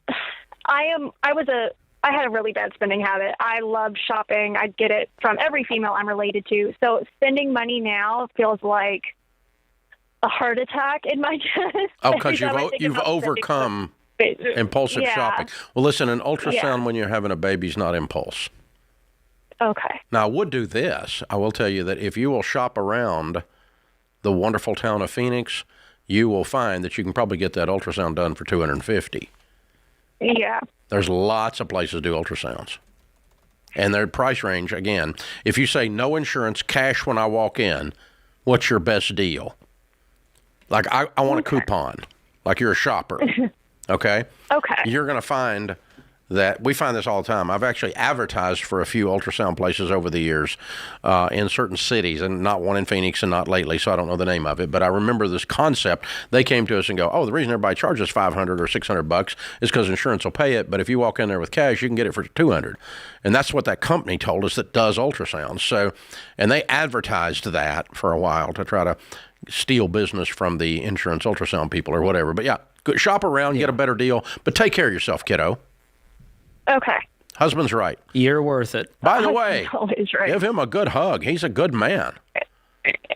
had a really bad spending habit. I loved shopping. I get it from every female I'm related to. So spending money now feels like a heart attack in my chest. Oh, because you've overcome impulsive shopping. Well, listen, an ultrasound when you're having a baby is not impulse. Okay. Now, I would do this. I will tell you that if you will shop around the wonderful town of Phoenix, you will find that you can probably get that ultrasound done for $250. Yeah. There's lots of places to do ultrasounds. And their price range, again, if you say no insurance, cash when I walk in, what's your best deal? Like, I want a coupon. Like you're a shopper. Okay? Okay. You're going to find that we find this all the time. I've actually advertised for a few ultrasound places over the years in certain cities, and not one in Phoenix and not lately, so I don't know the name of it. But I remember this concept. They came to us and go, oh, the reason everybody charges $500 or $600 is because insurance will pay it, but if you walk in there with cash, you can get it for $200. And that's what that company told us that does ultrasounds. So, and they advertised that for a while to try to steal business from the insurance ultrasound people or whatever. But yeah, shop around, get a better deal, but take care of yourself, kiddo. Okay. Husband's right. You're worth it. By the way, Always right. give him a good hug. He's a good man.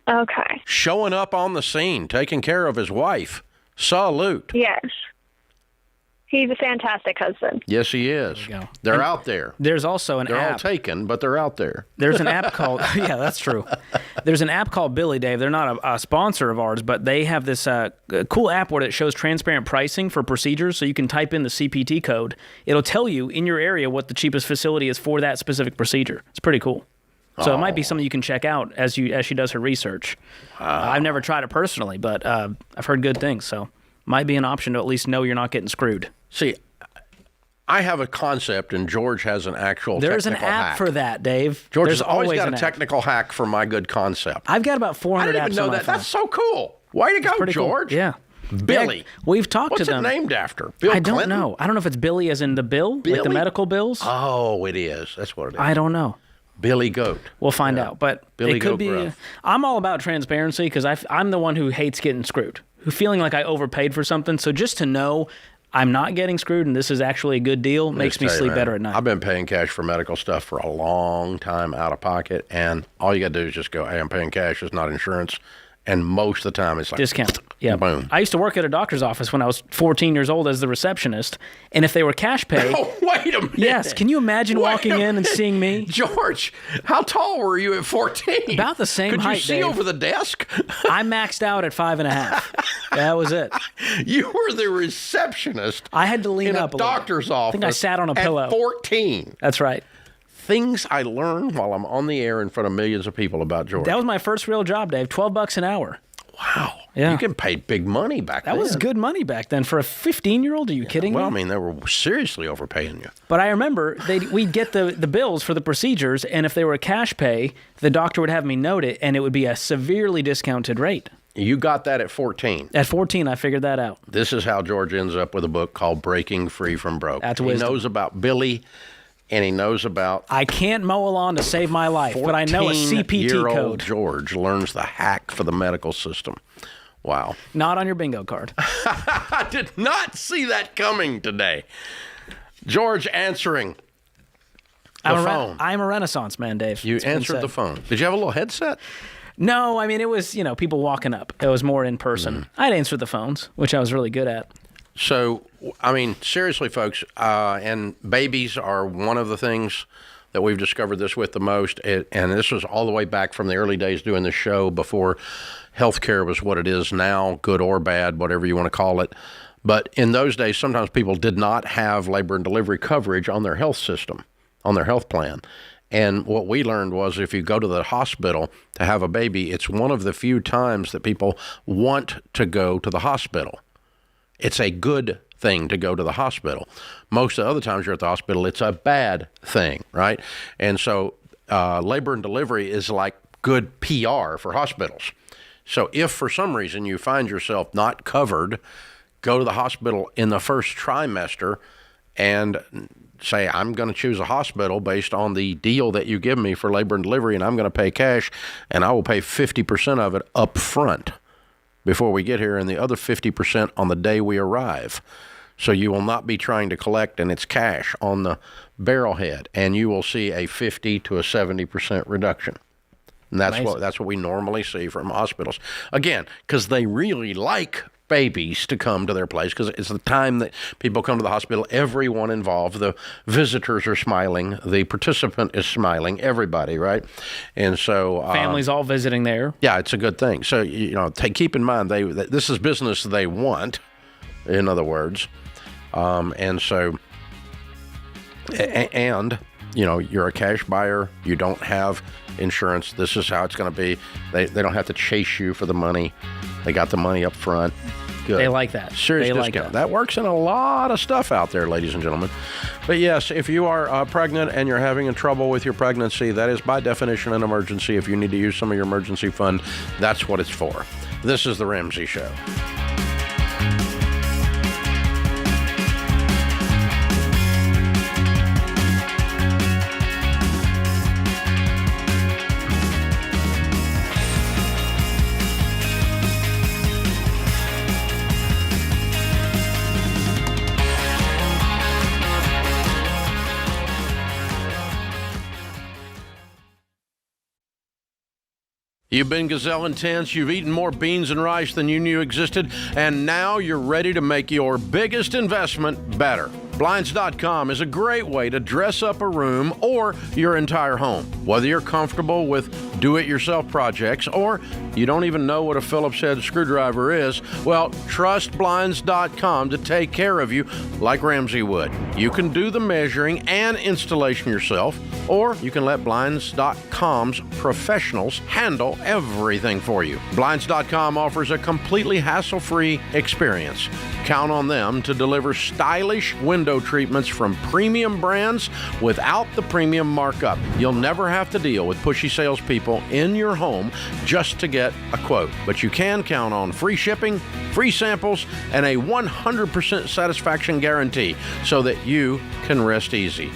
Okay. Showing up on the scene, taking care of his wife. Salute. Yes. He's a fantastic husband. Yes, he is. They're out there. There's also an They're app. all taken, but they're out there. There's an app called, yeah, that's true. There's an app called Billy, Dave. They're not a sponsor of ours, but they have this cool app where it shows transparent pricing for procedures. So you can type in the CPT code. It'll tell you in your area what the cheapest facility is for that specific procedure. It's pretty cool. So it might be something you can check out as she does her research. I've never tried it personally, but I've heard good things. So might be an option to at least know you're not getting screwed. See, I have a concept, and George has an actual There's technical an app hack. for that, Dave. George There's has always got a an app. technical hack for my good concept. I've got about 400 I didn't apps even know on my that. phone. That's so cool. Way to go, Pretty cool. George. Yeah. Billy. Yeah, we've talked What's to them. it named after? Bill I don't Clinton? know. I don't know if it's Billy as in the bill, like the Billy? medical bills. Oh, it is. That's what it is. I don't know. Billy Goat. We'll find out. But Billy it could Goat be. Gruff. I'm all about transparency because I'm the one who hates getting screwed, who feeling like I overpaid for something. So just to know I'm not getting screwed and this is actually a good deal makes me sleep better at night. I've been paying cash for medical stuff for a long time out of pocket, and all you got to do is just go, hey, I'm paying cash. It's not insurance. And most of the time it's like discount. Yeah. Boom. I used to work at a doctor's office when I was 14 years old as the receptionist, and if they were cash pay. Oh, wait a minute. Yes. Can you imagine walking in and seeing me? George, how tall were you at 14? About the same height, Could you see Dave. over the desk? I maxed out at 5.5. That was it. You were the receptionist. I had to lean in up a little bit. doctor's office. I think I sat on a pillow. At 14. That's right. Things I learn while I'm on the air in front of millions of people about George. That was my first real job, Dave. $12 an hour. Wow. Yeah. You can pay big money back then. That was good money back then for a 15-year-old. Are you kidding me? Well, I mean, they were seriously overpaying you. But I remember we'd get the bills for the procedures, and if they were cash pay, the doctor would have me note it, and it would be a severely discounted rate. You got that at 14. At 14, I figured that out. This is how George ends up with a book called Breaking Free from Broke. That's he wisdom. knows about Billy, and he knows about I can't mow a lawn to save my life, but I know a CPT 14-year-old code. George learns the hack for the medical system. Wow. Not on your bingo card. I did not see that coming today. George answering the phone. I'm a Renaissance man, Dave. You It's been answered said. the phone. Did you have a little headset? No, I mean, it was, people walking up. It was more in person. I'd answer the phones, which I was really good at. So, I mean, seriously, folks, and babies are one of the things that we've discovered this with the most. And this was all the way back from the early days doing this show before healthcare was what it is now, good or bad, whatever you want to call it. But in those days, sometimes people did not have labor and delivery coverage on their health system, on their health plan. And what we learned was if you go to the hospital to have a baby, it's one of the few times that people want to go to the hospital. It's a good thing to go to the hospital. Most of the other times you're at the hospital, it's a bad thing, right? And so labor and delivery is like good PR for hospitals. So if for some reason you find yourself not covered, go to the hospital in the first trimester and say, I'm going to choose a hospital based on the deal that you give me for labor and delivery, and I'm going to pay cash, and I will pay 50% of it up front before we get here, and the other 50% on the day we arrive. So you will not be trying to collect, and it's cash on the barrelhead, and you will see a 50 to a 70% reduction. And that's what we normally see from hospitals. Again, because they really like babies to come to their place, because it's the time that people come to the hospital. Everyone involved, the visitors are smiling, the participant is smiling, everybody, right? And so families all visiting there. Yeah, it's a good thing. So keep in mind this is business they want. In other words, and so you're a cash buyer. You don't have insurance. This is how it's going to be. They don't have to chase you for the money. They got the money up front. Good. They like that. Serious discount. Like that works in a lot of stuff out there, ladies and gentlemen. But yes, if you are pregnant and you're having trouble with your pregnancy, that is by definition an emergency. If you need to use some of your emergency fund, that's what it's for. This is The Ramsey Show. You've been gazelle intense, you've eaten more beans and rice than you knew existed, and now you're ready to make your biggest investment better. Blinds.com is a great way to dress up a room or your entire home. Whether you're comfortable with do-it-yourself projects or you don't even know what a Phillips head screwdriver is, well, trust Blinds.com to take care of you like Ramsey would. You can do the measuring and installation yourself, or you can let Blinds.com's professionals handle everything for you. Blinds.com offers a completely hassle-free experience. Count on them to deliver stylish window treatments from premium brands without the premium markup. You'll never have to deal with pushy salespeople in your home just to get a quote. But you can count on free shipping, free samples, and a 100% satisfaction guarantee so that you can rest easy.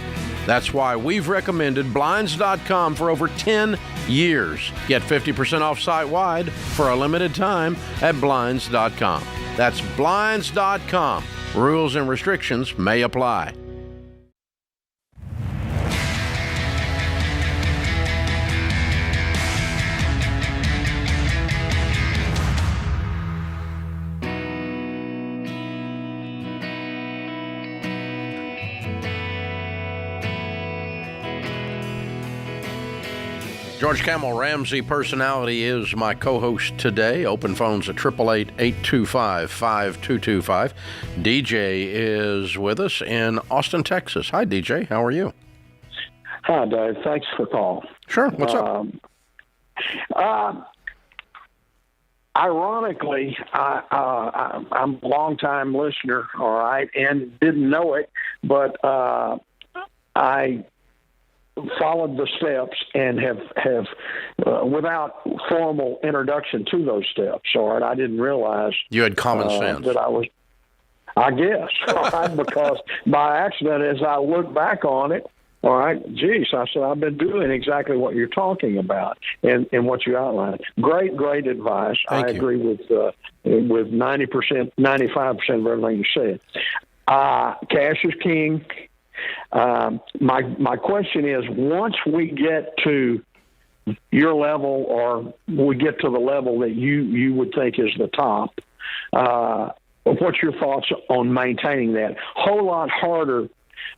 That's why we've recommended Blinds.com for over 10 years. Get 50% off site-wide for a limited time at Blinds.com. That's Blinds.com. Rules and restrictions may apply. George Kamel, Ramsey Personality, is my co-host today. Open phones at 888-825-5225. DJ is with us in Austin, Texas. Hi, DJ. How are you? Hi, Dave. Thanks for the call. Sure. What's up? Ironically, I'm a long-time listener, all right, and didn't know it, but I followed the steps and have without formal introduction to those steps. All right, I didn't realize you had common sense that I guess, all right, because by accident, as I look back on it, all right, geez, I said I've been doing exactly what you're talking about and what you outlined. Great advice. Thank I you. agree with 90%, 95% of everything you said. Cash is king. My question is, once we get to your level, or we get to the level that you would think is the top, what's your thoughts on maintaining that? Whole lot harder,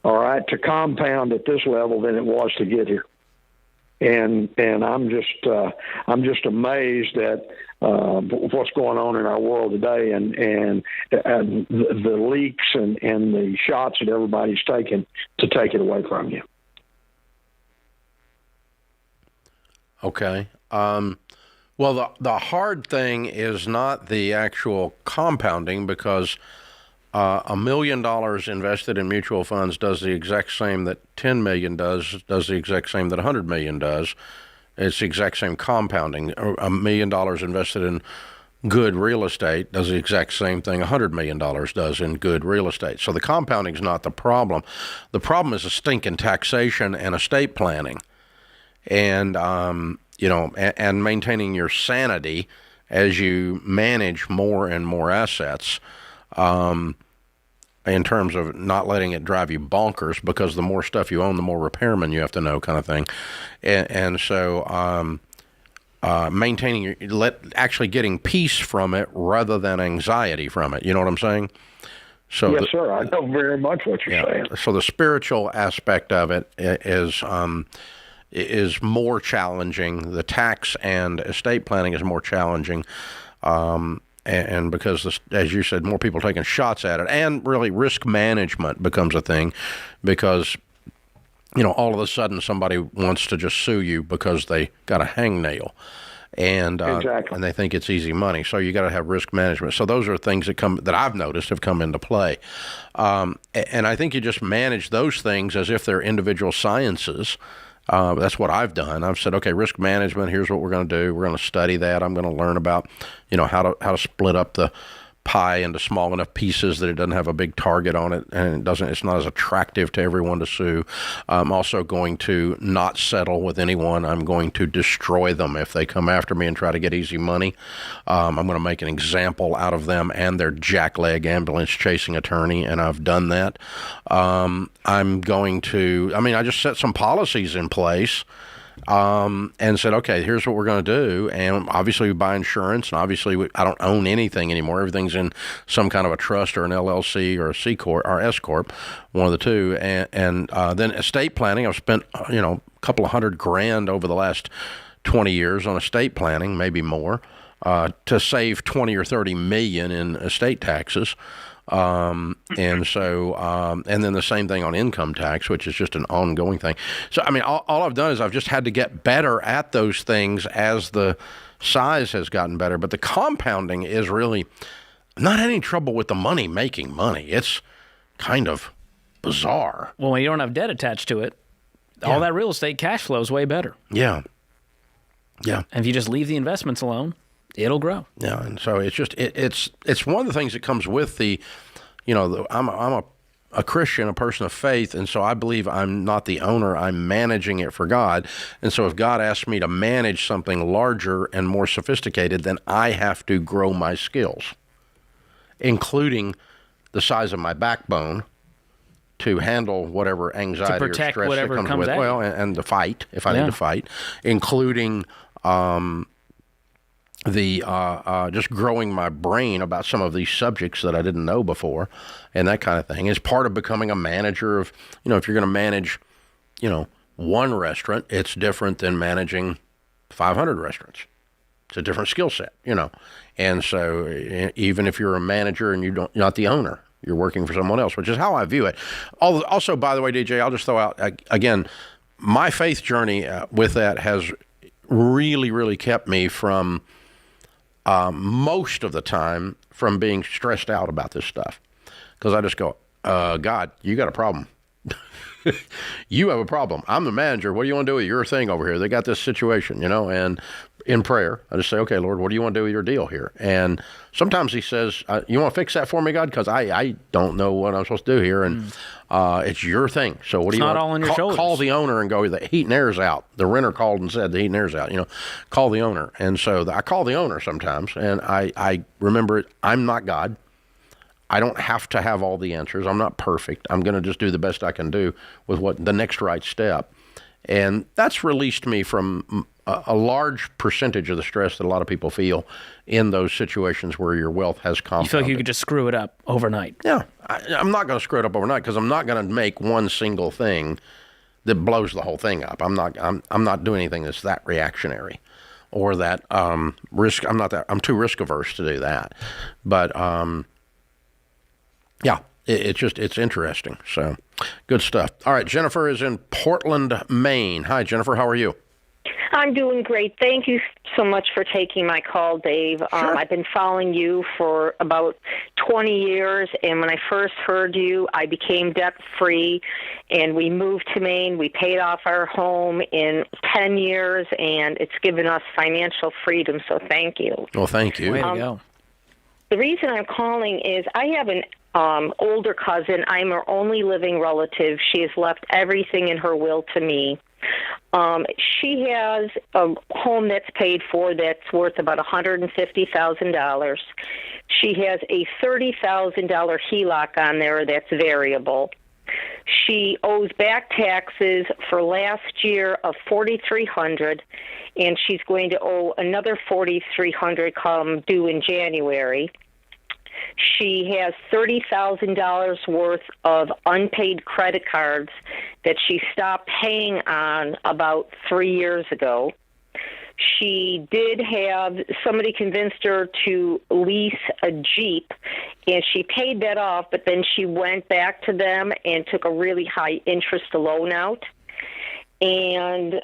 all right, to compound at this level than it was to get here. And I'm just amazed at what's going on in our world today, and the leaks and the shots that everybody's taking to take it away from you. Okay. Well, the hard thing is not the actual compounding, because $1 million invested in mutual funds does the exact same that 10 million does the exact same that 100 million does. It's the exact same compounding. $1 million invested in good real estate does the exact same thing $100 million does in good real estate. So the compounding is not the problem. The problem is a stinking taxation and estate planning, and and maintaining your sanity as you manage more and more assets. In terms of not letting it drive you bonkers, because the more stuff you own, the more repairmen you have to know, kind of thing. And so maintaining actually getting peace from it rather than anxiety from it. You know what I'm saying? So yes, sir. I know very much what you're saying. So the spiritual aspect of it is more challenging. The tax and estate planning is more challenging. And because, as you said, more people taking shots at it, and really risk management becomes a thing, because, all of a sudden somebody wants to just sue you because they got a hangnail, and exactly. And they think it's easy money. So you got to have risk management. So those are things that I've noticed have come into play, and I think you just manage those things as if they're individual sciences. That's what I've done. I've said, okay, risk management, here's what we're going to do. We're going to study that. I'm going to learn about, how to split up the pie into small enough pieces that it doesn't have a big target on it, and it's not as attractive to everyone to sue. I'm also going to not settle with anyone. I'm going to destroy them if they come after me and try to get easy money. I'm going to make an example out of them and their jackleg ambulance chasing attorney, and I've done that. I'm going to, I just set some policies in place, and said, okay, here's what we're going to do. And obviously we buy insurance, and obviously I don't own anything anymore. Everything's in some kind of a trust or an LLC or a C Corp or S Corp, one of the two. And then estate planning, I've spent, a couple of $100,000 over the last 20 years on estate planning, maybe more, to save 20 or 30 million in estate taxes. And so, and then the same thing on income tax, which is just an ongoing thing. So, all I've done is I've just had to get better at those things as the size has gotten better. But the compounding is really not any trouble with the money making money. It's kind of bizarre. Well, when you don't have debt attached to it, all that real estate cash flow is way better. Yeah. Yeah. And if you just leave the investments alone, it'll grow. Yeah, and so it's just it's one of the things that comes with the, I'm a Christian, a person of faith, and so I believe I'm not the owner. I'm managing it for God, and so if God asks me to manage something larger and more sophisticated, then I have to grow my skills, including the size of my backbone to handle whatever anxiety or stress that comes with. Well, and to fight if I need to fight, including. Just growing my brain about some of these subjects that I didn't know before, and that kind of thing is part of becoming a manager of, if you're going to manage, one restaurant, it's different than managing 500 restaurants. It's a different skill set, and so even if you're a manager and you're not the owner, you're working for someone else, which is how I view it. Also, by the way, DJ, I'll just throw out, again, my faith journey with that has really, really kept me from, most of the time, from being stressed out about this stuff. Because I just go, God, you got a problem. You have a problem. I'm the manager. What do you want to do with your thing over here? They got this situation, and in prayer, I just say, okay, Lord, what do you want to do with your deal here? And sometimes he says, you want to fix that for me, God? Because I don't know what I'm supposed to do here, and it's your thing. So what do you want? It's not all on your shoulders. Call the owner and go, the heat and air's out. The renter called and said the heat and air's out. Call the owner. And so I call the owner sometimes, and I remember I'm not God. I don't have to have all the answers. I'm not perfect. I'm going to just do the best I can do with what the next right step. And that's released me from a large percentage of the stress that a lot of people feel in those situations where your wealth has compounded. You feel like you could just screw it up overnight. Yeah. I'm not going to screw it up overnight because I'm not going to make one single thing that blows the whole thing up. I'm not doing anything that's that reactionary or that risk. I'm too risk averse to do that. But yeah, it's interesting. So good stuff. All right, Jennifer is in Portland, Maine. Hi, Jennifer. How are you? I'm doing great. Thank you so much for taking my call, Dave. Sure. I've been following you for about 20 years, and when I first heard you, I became debt-free, and we moved to Maine. We paid off our home in 10 years, and it's given us financial freedom, so thank you. Well, thank you. Way to go. The reason I'm calling is I have an older cousin. I'm her only living relative. She has left everything in her will to me. She has a home that's paid for that's worth about $150,000. She has a $30,000 HELOC on there that's variable. She owes back taxes for last year of $4,300, and she's going to owe another $4,300 come due in January. She has $30,000 worth of unpaid credit cards that she stopped paying on about 3 years ago. She did have somebody convinced her to lease a Jeep, and she paid that off, but then she went back to them and took a really high interest loan out. And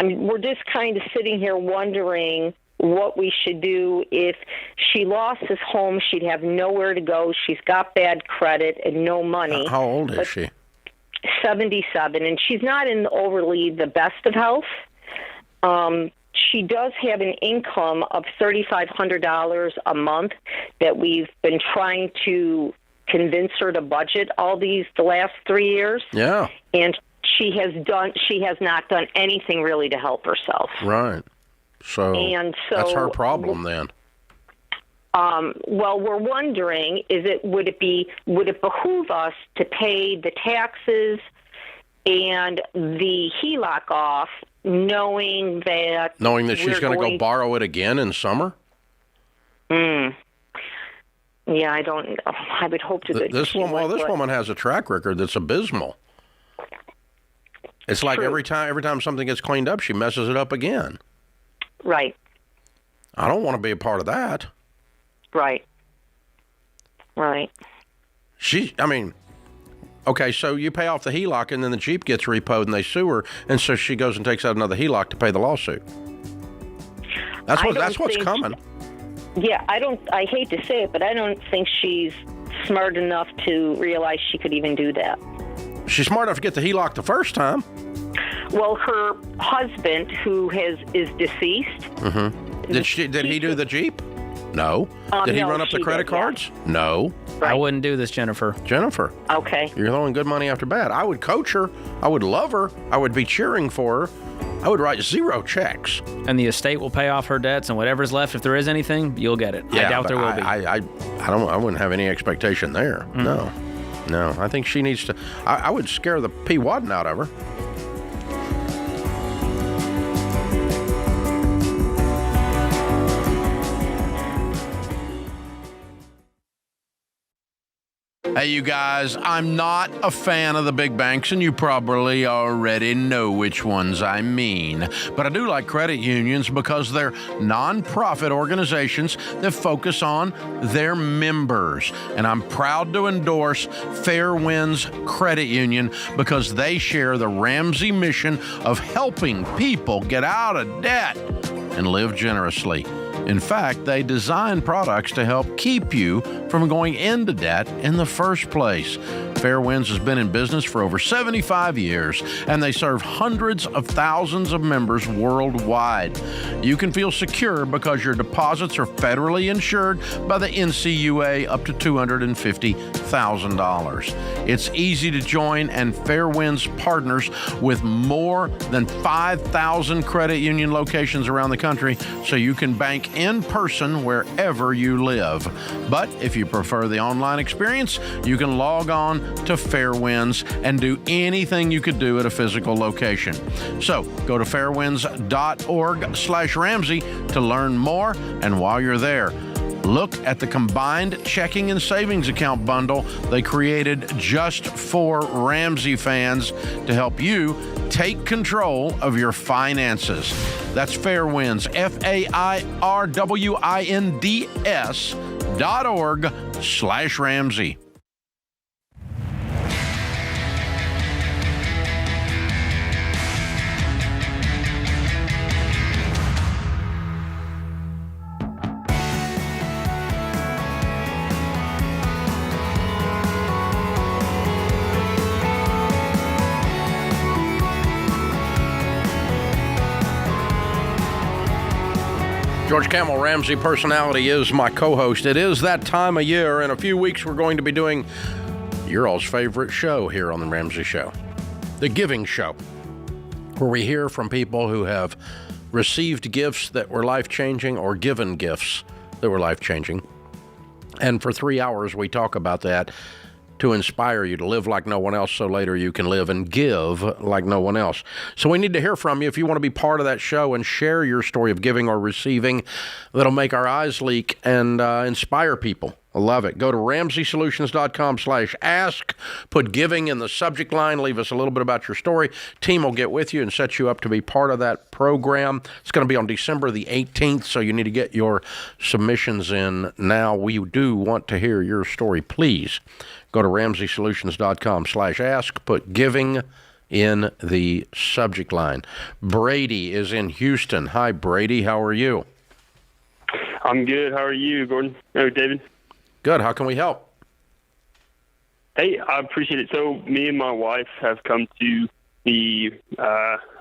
we're just kind of sitting here wondering what we should do. If she lost this home, she'd have nowhere to go. She's got bad credit and no money. How old is she? 77, and she's not in overly the best of health. She does have an income of $3,500 a month that we've been trying to convince her to budget the last 3 years. Yeah. And she has not done anything really to help herself. Right. So that's her problem then. Well, we're wondering, would it behoove us to pay the taxes and the HELOC off, knowing that she's going to go borrow it again in summer? Yeah, I don't know. I would hope to. This woman has a track record that's abysmal. It's like every time something gets cleaned up, she messes it up again. Right. I don't want to be a part of that. Right. Okay, so you pay off the HELOC and then the Jeep gets repoed and they sue her, and so she goes and takes out another HELOC to pay the lawsuit. That's what's coming. Yeah, I hate to say it, but I don't think she's smart enough to realize she could even do that. She's smart enough to get the HELOC the first time. Well, her husband, who is deceased. Mm-hmm. Did he do the Jeep? No. Did he run up the credit cards? Yeah. No. Right. I wouldn't do this, Jennifer. Okay. You're throwing good money after bad. I would coach her. I would love her. I would be cheering for her. I would write 0 checks. And the estate will pay off her debts, and whatever's left, if there is anything, you'll get it. Yeah, I doubt there will be. I wouldn't have any expectation there. Mm-hmm. No. I think she needs to. I would scare the P-Waddin out of her. Hey, you guys, I'm not a fan of the big banks, and you probably already know which ones I mean. But I do like credit unions because they're nonprofit organizations that focus on their members. And I'm proud to endorse Fair Winds Credit Union because they share the Ramsey mission of helping people get out of debt and live generously. In fact, they design products to help keep you from going into debt in the first place. Fair Winds has been in business for over 75 years, and they serve hundreds of thousands of members worldwide. You can feel secure because your deposits are federally insured by the NCUA up to $250,000. It's easy to join, and Fair Winds partners with more than 5,000 credit union locations around the country, so you can bank in person wherever you live. But if you prefer the online experience, you can log on to Fairwinds and do anything you could do at a physical location. So go to fairwinds.org/Ramsey to learn more, and while you're there, look at the combined checking and savings account bundle they created just for Ramsey fans to help you take control of your finances. That's Fairwinds, FAIRWINDS.org/Ramsey. George Kamel, Ramsey Personality, is my co-host. It is that time of year. In a few weeks, we're going to be doing your all's favorite show here on The Ramsey Show, The Giving Show, where we hear from people who have received gifts that were life-changing or given gifts that were life-changing. And for 3 hours, we talk about that to inspire you to live like no one else so later you can live and give like no one else. So we need to hear from you if you want to be part of that show and share your story of giving or receiving. That'll make our eyes leak and inspire people. I love it. Go to RamseySolutions.com/ask. Put giving in the subject line. Leave us a little bit about your story. Team will get with you and set you up to be part of that program. It's going to be on December the 18th, so you need to get your submissions in now. We do want to hear your story. Please go to RamseySolutions.com/ask. Put giving in the subject line. Brady is in Houston. Hi, Brady. How are you? I'm good. How are you, Gordon? Oh, David? Good. How can we help? Hey, I appreciate it. So me and my wife have come to the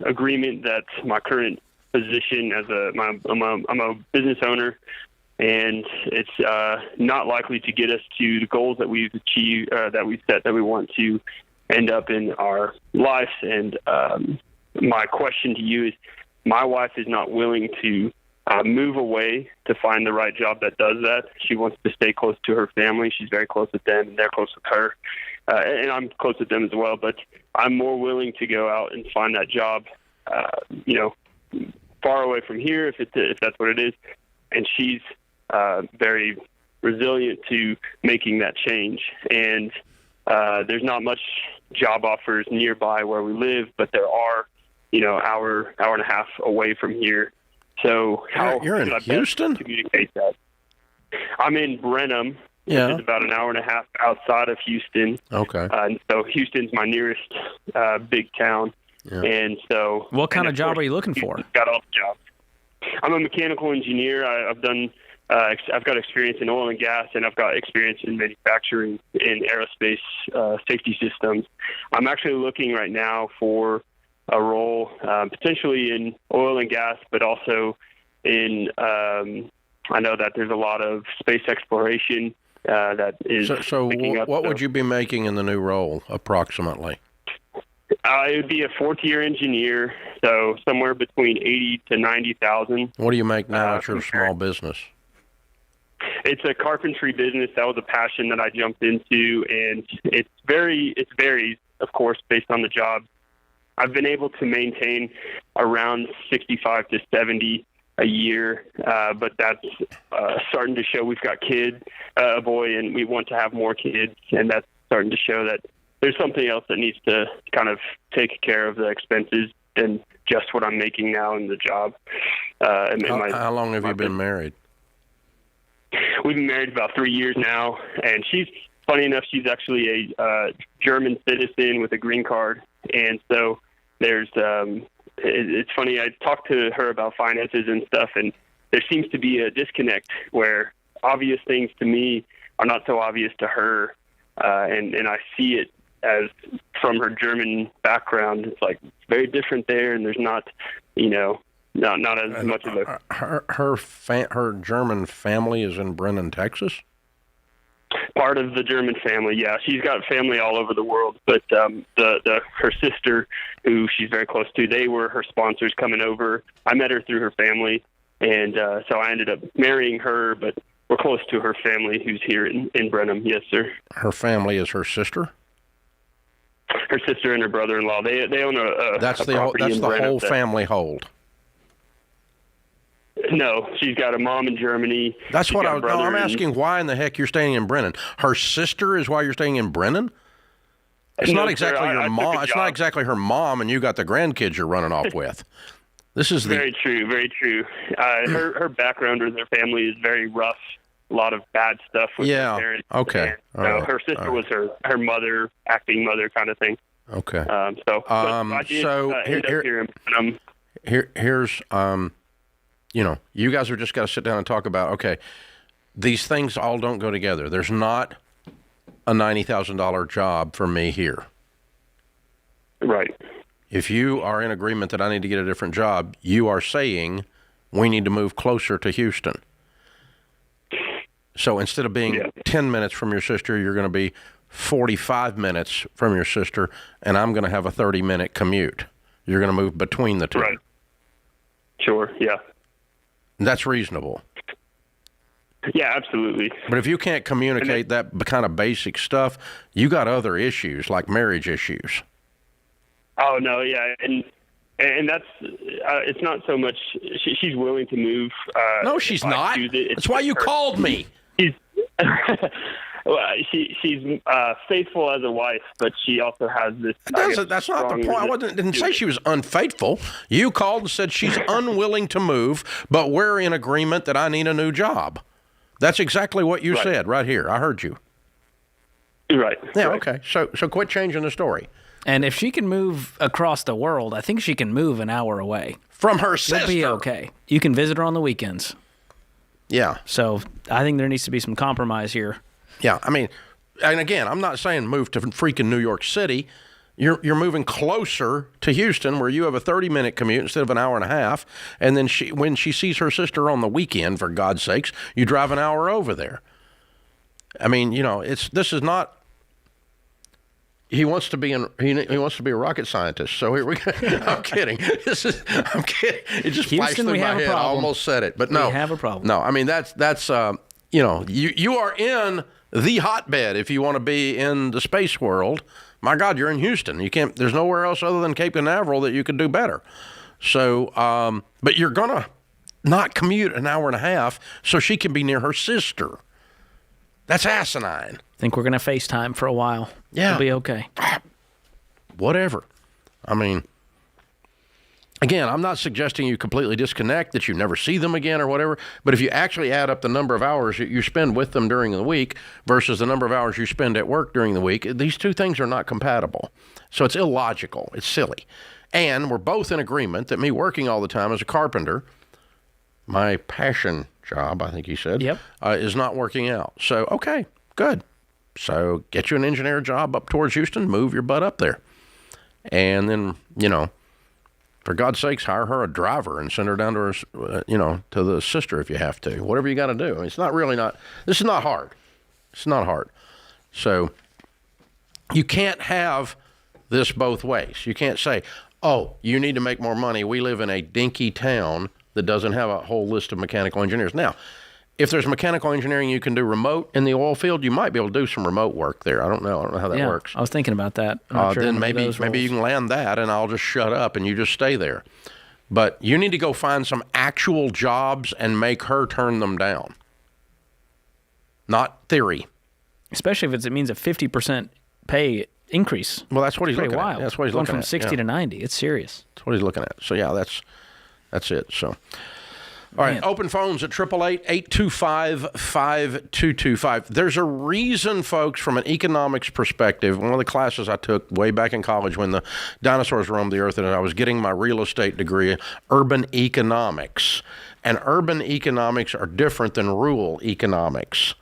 agreement that my current position as I'm a business owner, and it's not likely to get us to the goals that we've achieved, that we set, that we want to end up in our lives. And my question to you is, my wife is not willing to move away to find the right job that does that. She wants to stay close to her family. She's very close with them, and they're close with her. And I'm close with them as well, but I'm more willing to go out and find that job, far away from here, if that's what it is. And she's very resilient to making that change. And there's not much job offers nearby where we live, but there are, hour and a half away from here. So how you're in Houston? Communicate that? I'm in Brenham, which is about an hour and a half outside of Houston. Okay. And so Houston's my nearest big town. Yeah. And so, what kind of job are you looking for? Got all the jobs. I'm a mechanical engineer. I've got experience in oil and gas, and I've got experience in manufacturing in aerospace safety systems. I'm actually looking right now for a role potentially in oil and gas, but also in I know that there's a lot of space exploration that is. So what would you be making in the new role approximately? It would be a fourth-year engineer, so somewhere between 80 to 90,000. What do you make now at your small business? It's a carpentry business. That was a passion that I jumped into, and it varies, of course, based on the job. I've been able to maintain around 65 to 70 a year, but that's starting to show. We've got a boy, and we want to have more kids, and that's starting to show that there's something else that needs to kind of take care of the expenses than just what I'm making now in the job. How long have you been married? We've been married about 3 years now, and funny enough, she's actually a German citizen with a green card, and so there's it's funny, I talked to her about finances and stuff, and there seems to be a disconnect where obvious things to me are not so obvious to her, and I see it as from her German background. It's like very different there, and there's not not as much of a her German family is in Brennan, Texas. Part of the German family, yeah. She's got family all over the world, but her sister, who she's very close to, they were her sponsors coming over. I met her through her family, and so I ended up marrying her, but we're close to her family who's here in Brenham. Yes, sir. Her family is her sister? Her sister and her brother-in-law. They own a That's the whole family hold. No, she's got a mom in Germany. That's what I'm asking. Why in the heck you're staying in Brennan? Her sister is why you're staying in Brennan? It's not exactly your mom. It's not exactly her mom, and you got the grandkids you're running off with. This is very true. Very true. Her background or their family is very rough. A lot of bad stuff with her parents. Okay. Her sister was her mother, acting mother kind of thing. Okay. Here's you guys are just got to sit down and talk about, okay, these things all don't go together. There's not a $90,000 job for me here. Right. If you are in agreement that I need to get a different job, you are saying we need to move closer to Houston. So instead of being 10 minutes from your sister, you're going to be 45 minutes from your sister, and I'm going to have a 30-minute commute. You're going to move between the two. Right. Sure, yeah. That's reasonable. Yeah, absolutely. But if you can't communicate that kind of basic stuff, you got other issues, like marriage issues. Oh, no, yeah, and that's it's not so much she's willing to move. No, she's not. That's why you called me. Well, she's faithful as a wife, but she also has this. That's not the point. I didn't say she was unfaithful. You called and said she's unwilling to move, but we're in agreement that I need a new job. That's exactly what you said right here. I heard you. Right. Yeah, okay. So quit changing the story. And if she can move across the world, I think she can move an hour away. From her sister. It'll be okay. You can visit her on the weekends. Yeah. So I think there needs to be some compromise here. Yeah, I mean, and again, I'm not saying move to freaking New York City. You're moving closer to Houston, where you have a 30-minute commute instead of an hour and a half. And then when she sees her sister on the weekend, for God's sakes, you drive an hour over there. I mean, this is not. He wants to be he wants to be a rocket scientist. So here we go. I'm kidding. I'm kidding. It just flashed through my head. I almost said it, but no. We have a problem. No, I mean that's you are in the hotbed if you want to be in the space world. My God, you're in Houston. You can't. There's nowhere else other than Cape Canaveral that you could do better. So, but you're gonna not commute an hour and a half so she can be near her sister. That's asinine. I think we're gonna FaceTime for a while. Yeah, it'll be okay. Whatever. I mean, again, I'm not suggesting you completely disconnect, that you never see them again or whatever, but if you actually add up the number of hours that you spend with them during the week versus the number of hours you spend at work during the week, these two things are not compatible. So it's illogical. It's silly. And we're both in agreement that me working all the time as a carpenter, my passion job, I think he said, is not working out. So, okay, good. So get you an engineer job up towards Houston, move your butt up there. And then, for God's sakes, hire her a driver and send her down to her, to the sister if you have to. Whatever you got to do. I mean, it's not really this is not hard. It's not hard. So you can't have this both ways. You can't say, oh, you need to make more money. We live in a dinky town that doesn't have a whole list of mechanical engineers. Now, if there's mechanical engineering you can do remote in the oil field, you might be able to do some remote work there. I don't know how that works. I was thinking about that. Then maybe you can land that, and I'll just shut up and you just stay there. But you need to go find some actual jobs and make her turn them down. Not theory. Especially if it means a 50% pay increase. Well, that's what he's pretty looking wild. at. That's what he's looking Going at. from 60 to 90. It's serious. That's what he's looking at. So, yeah, that's it. So, all right, open phones at 888-825-5225. There's a reason, folks, from an economics perspective. One of the classes I took way back in college when the dinosaurs roamed the earth, and I was getting my real estate degree, urban economics. And urban economics are different than rural economics.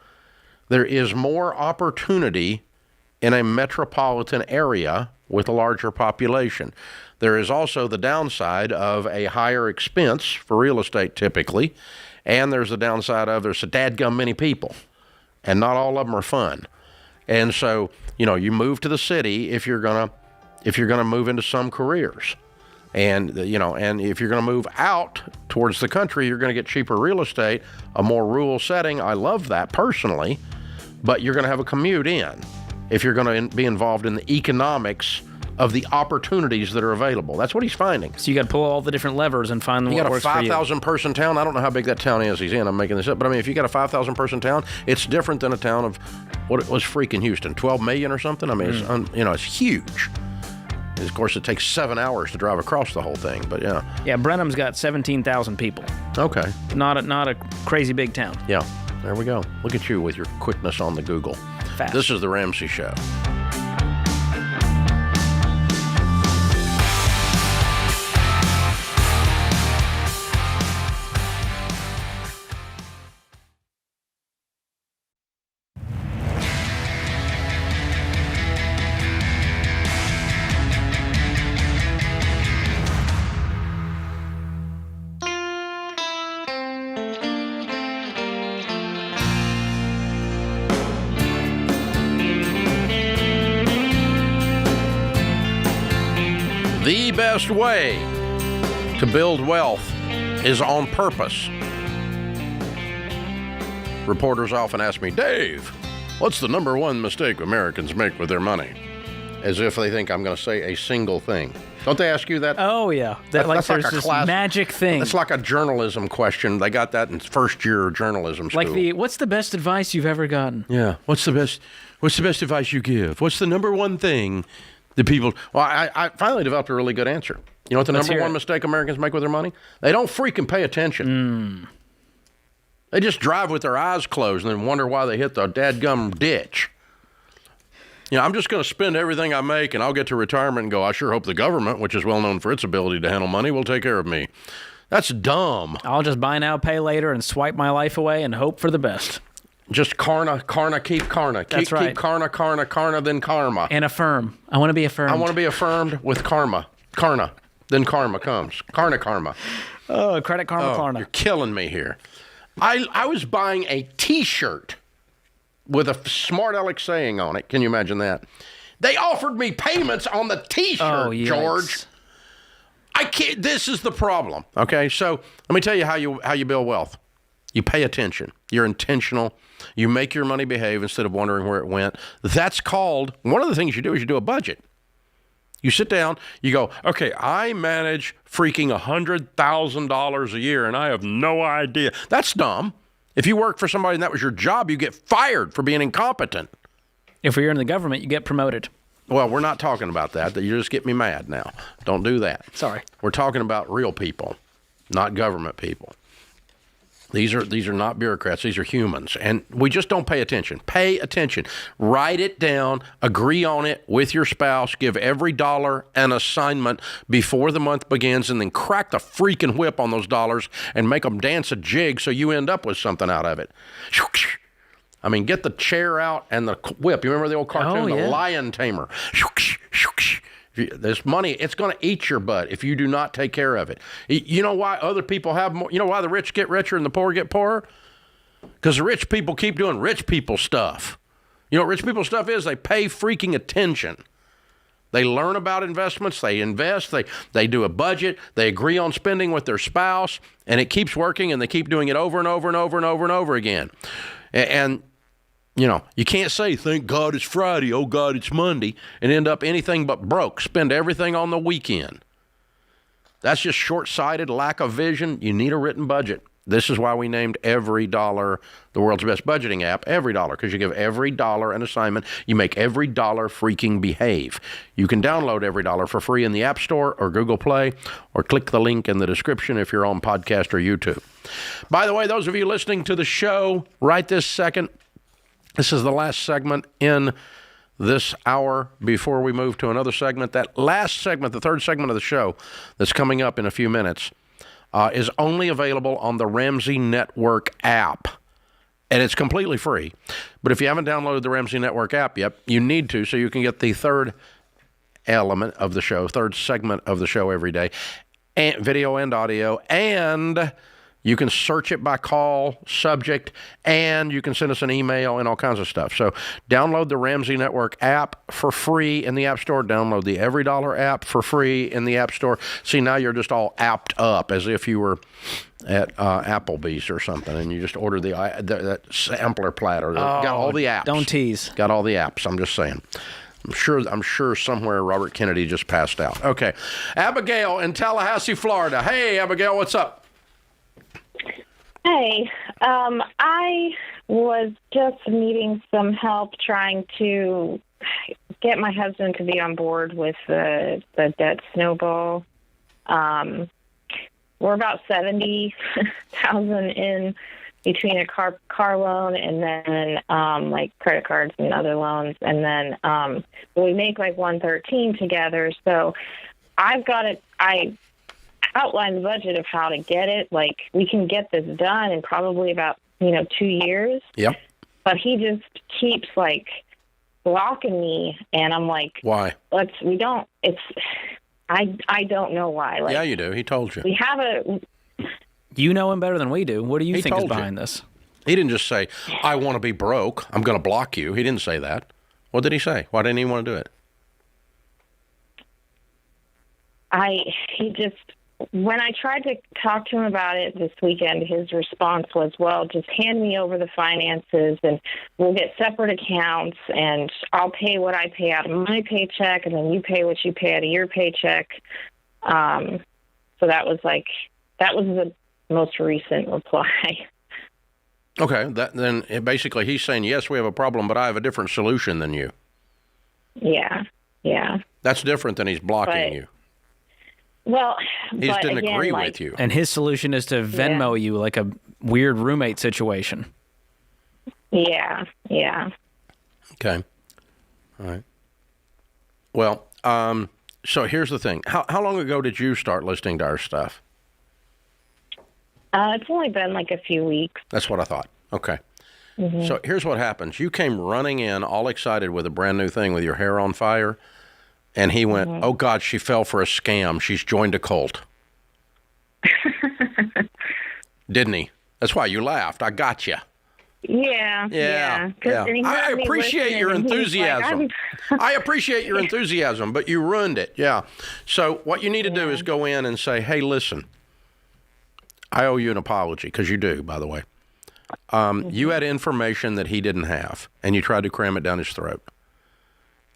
There is more opportunity in a metropolitan area with a larger population. There is also the downside of a higher expense for real estate typically, and there's the downside of there's a dadgum many people, and not all of them are fun. And so, you move to the city if you're gonna move into some careers. And, and if you're going to move out towards the country, you're going to get cheaper real estate, a more rural setting. I love that personally, but you're going to have a commute in if you're going to be involved in the economics of the opportunities that are available. That's what he's finding. So you got to pull all the different levers and find what works for you. You got a 5,000 person town. I don't know how big that town is he's in. I'm making this up. But I mean, if you got a 5,000 person town, it's different than a town of what it was freaking Houston, 12 million or something. I mean, it's huge. And of course, it takes 7 hours to drive across the whole thing. But yeah. Yeah, Brenham's got 17,000 people. Okay. Not a crazy big town. Yeah. There we go. Look at you with your quickness on the Google. Fast. This is the Ramsey Show. best way to build wealth is on purpose. Reporters often ask me, Dave, what's the number one mistake Americans make with their money? As if they think I'm going to say a single thing. Don't they ask you that? Oh, yeah. That's there's this magic thing. It's like a journalism question. They got that in first-year journalism school. Like what's the best advice you've ever gotten? Yeah. What's the best advice you give? What's the number one thing that people... Well, I finally developed a really good answer. You know what the number one mistake Americans make with their money? They don't freaking pay attention. They just drive with their eyes closed and then wonder why they hit the dadgum ditch. You know, I'm just going to spend everything I make and I'll get to retirement and go, I sure hope the government, which is well known for its ability to handle money, will take care of me. That's dumb. I'll just buy now, pay later, and swipe my life away and hope for the best. Just karna, keep karna. That's right. Keep karna, then karma. And affirm. I want to be affirmed. I want to be affirmed with karma. Karna, then karma comes. Karma. Oh, credit karma, karma. You're killing me here. I was buying a T-shirt with a smart aleck saying on it. Can you imagine that? They offered me payments on the T-shirt, George. I can't. This is the problem. Okay, so let me tell you how you build wealth. You pay attention. You're intentional. You make your money behave instead of wondering where it went. That's called, one of the things you do is you do a budget. You sit down, you go, okay, I manage freaking $100,000 a year and I have no idea. That's dumb. If you work for somebody and that was your job, you get fired for being incompetent. If you're in the government, you get promoted. Well, we're not talking about that. You just get me mad now. Don't do that. Sorry. We're talking about real people, not government people. These are not bureaucrats. These are humans. And we just don't pay attention. Pay attention. Write it down. Agree on it with your spouse. Give every dollar an assignment before the month begins, and then crack the freaking whip on those dollars and make them dance a jig so you end up with something out of it. I mean, get the chair out and the whip. You remember the old cartoon, The Lion Tamer? This money, it's going to eat your butt if you do not take care of it. You know why other people have more? You know why the rich get richer and the poor get poorer? Because the rich people keep doing rich people stuff. You know what rich people stuff is? They pay freaking attention. They learn about investments. They invest. They do a budget. They agree on spending with their spouse, and it keeps working, and they keep doing it over and over and over and over and over again. And you know, you can't say, thank God it's Friday, oh God it's Monday, and end up anything but broke. Spend everything on the weekend. That's just short-sighted, lack of vision. You need a written budget. This is why we named Every Dollar the world's best budgeting app, Every Dollar, because you give every dollar an assignment. You make every dollar freaking behave. You can download Every Dollar for free in the App Store or Google Play, or click the link in the description if you're on podcast or YouTube. By the way, those of you listening to the show right this second, this is the last segment in this hour before we move to another segment. That last segment, the third segment of the show that's coming up in a few minutes, is only available on the Ramsey Network app. And it's completely free. But if you haven't downloaded the Ramsey Network app yet, you need to, so you can get the third element of the show, third segment of the show every day, and video and audio, and you can search it by call, subject, and you can send us an email and all kinds of stuff. So download the Ramsey Network app for free in the App Store. Download the Every Dollar app for free in the App Store. See, now you're just all apped up as if you were at Applebee's or something, and you just ordered that sampler platter. Got all the apps. Don't tease. Got all the apps, I'm just saying. I'm sure somewhere Robert Kennedy just passed out. Okay. Abigail in Tallahassee, Florida. Hey, Abigail, what's up? Hey, I was just needing some help trying to get my husband to be on board with the debt snowball. We're about $70,000 in between a car loan and then like credit cards and other loans, and then we make like $113 together. So I've got it. I outline the budget of how to get it. Like, we can get this done in probably about 2 years. Yep. But he just keeps like blocking me, and I'm like, why? I don't know why. Like, yeah, you do. He told you. We have a. You know him better than we do. What do you think is told you. behind this? He didn't just say, I want to be broke, I'm going to block you. He didn't say that. What did he say? Why didn't he want to do it? when I tried to talk to him about it this weekend, his response was, well, just hand me over the finances and we'll get separate accounts and I'll pay what I pay out of my paycheck and then you pay what you pay out of your paycheck. So that was the most recent reply. Okay, then basically he's saying, yes, we have a problem, but I have a different solution than you. Yeah. That's different than he's blocking you. Well, he just didn't agree with you. And his solution is to Venmo you like a weird roommate situation. Yeah. Okay. All right. Well, so here's the thing. How long ago did you start listening to our stuff? It's only been like a few weeks. That's what I thought. Okay. Mm-hmm. So here's what happens. You came running in all excited with a brand new thing with your hair on fire. And he went, oh, God, she fell for a scam. She's joined a cult. Didn't he? That's why you laughed. I got you. Yeah. I appreciate your enthusiasm. I appreciate your enthusiasm, but you ruined it. Yeah. So what you need to do is go in and say, hey, listen, I owe you an apology, because you do, by the way. You had information that he didn't have, and you tried to cram it down his throat.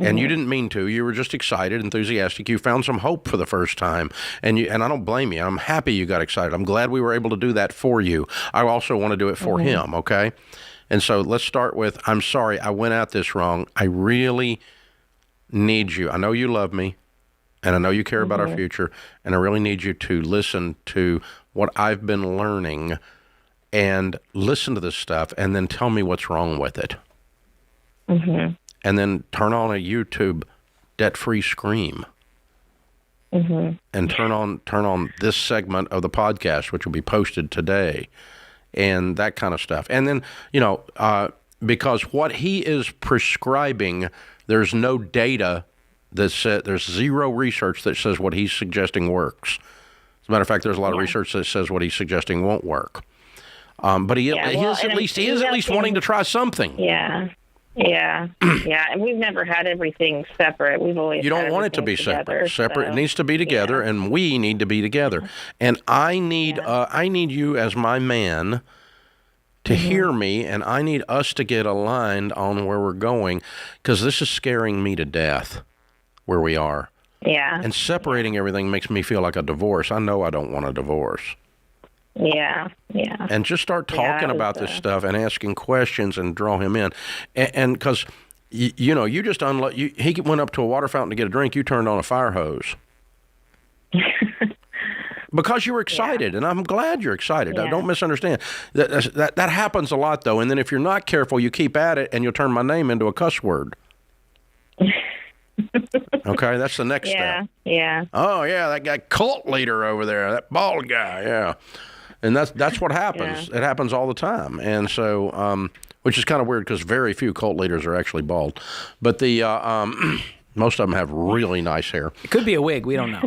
And you didn't mean to. You were just excited, enthusiastic. You found some hope for the first time. And I don't blame you. I'm happy you got excited. I'm glad we were able to do that for you. I also want to do it for him, okay? And so let's start with, I'm sorry, I went at this wrong. I really need you. I know you love me, and I know you care about our future, and I really need you to listen to what I've been learning and listen to this stuff and then tell me what's wrong with it. And then turn on a YouTube debt-free scream. And turn on this segment of the podcast, which will be posted today, and that kind of stuff. And then, because what he is prescribing, there's no data that says, there's zero research that says what he's suggesting works. As a matter of fact, there's a lot of research that says what he's suggesting won't work. But he is at least wanting to try something. Yeah, and we've never had everything separate. We've always you don't want it to be separate. It needs to be together, and we need to be together. And I need you as my man to hear me, and I need us to get aligned on where we're going, because this is scaring me to death where we are. Yeah. And separating everything makes me feel like a divorce. I know I don't want a divorce. Yeah. And just start talking about this stuff and asking questions and draw him in. And because, you just he went up to a water fountain to get a drink, you turned on a fire hose. Because you were excited, and I'm glad you're excited. Don't misunderstand. That happens a lot, though. And then if you're not careful, you keep at it, and you'll turn my name into a cuss word. Okay, that's the next step. Yeah. Oh, yeah, that guy cult leader over there, that bald guy, yeah. And that's what happens. It happens all the time. And so, which is kind of weird because very few cult leaders are actually bald. But the most of them have really nice hair. It could be a wig. We don't know.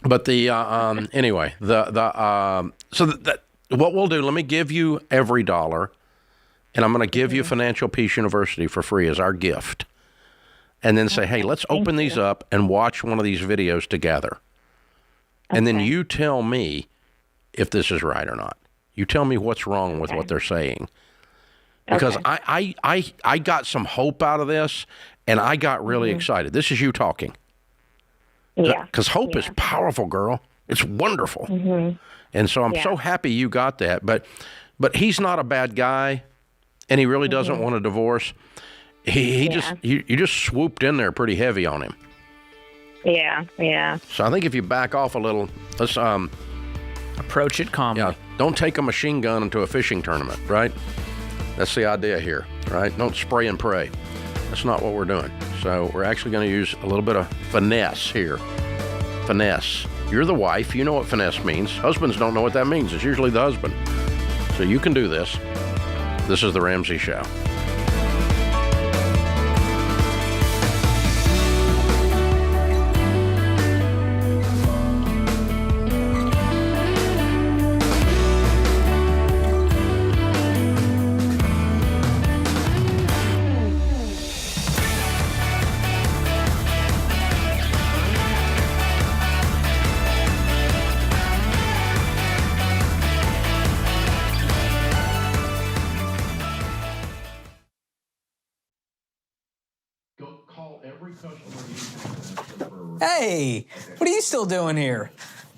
But anyway, so what we'll do, let me give you every dollar, and I'm going to give you Financial Peace University for free as our gift. And then say, hey, let's open these up and watch one of these videos together. And then you tell me if this is right or not. You tell me what's wrong with what they're saying. Because I got some hope out of this, and I got really excited. This is you talking. Yeah. Because hope is powerful, girl. It's wonderful. And so I'm so happy you got that. But he's not a bad guy, and he really doesn't want a divorce. You just swooped in there pretty heavy on him. Yeah. So I think if you back off a little, let's approach it calmly. Yeah, don't take a machine gun into a fishing tournament, right? That's the idea here, right? Don't spray and pray. That's not what we're doing. So we're actually going to use a little bit of finesse here. Finesse. You're the wife. You know what finesse means. Husbands don't know what that means. It's usually the husband. So you can do this. This is The Ramsey Show. Hey, what are you still doing here?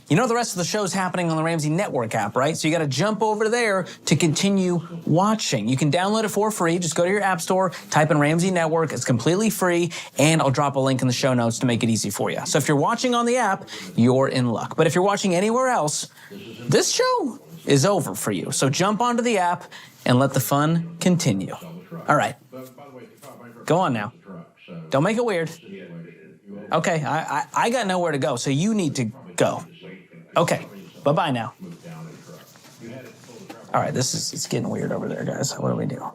You know the rest of the show's happening on the Ramsey Network app, right? So you got to jump over there to continue watching. You can download it for free. Just go to your app store, type in Ramsey Network. It's completely free, and I'll drop a link in the show notes to make it easy for you. So if you're watching on the app, you're in luck. But if you're watching anywhere else, this show is over for you. So jump onto the app and let the fun continue. All right. Go on now. Don't make it weird. Okay, I got nowhere to go, so you need to go. Okay, bye-bye now. All right, it's getting weird over there, guys. What do we do?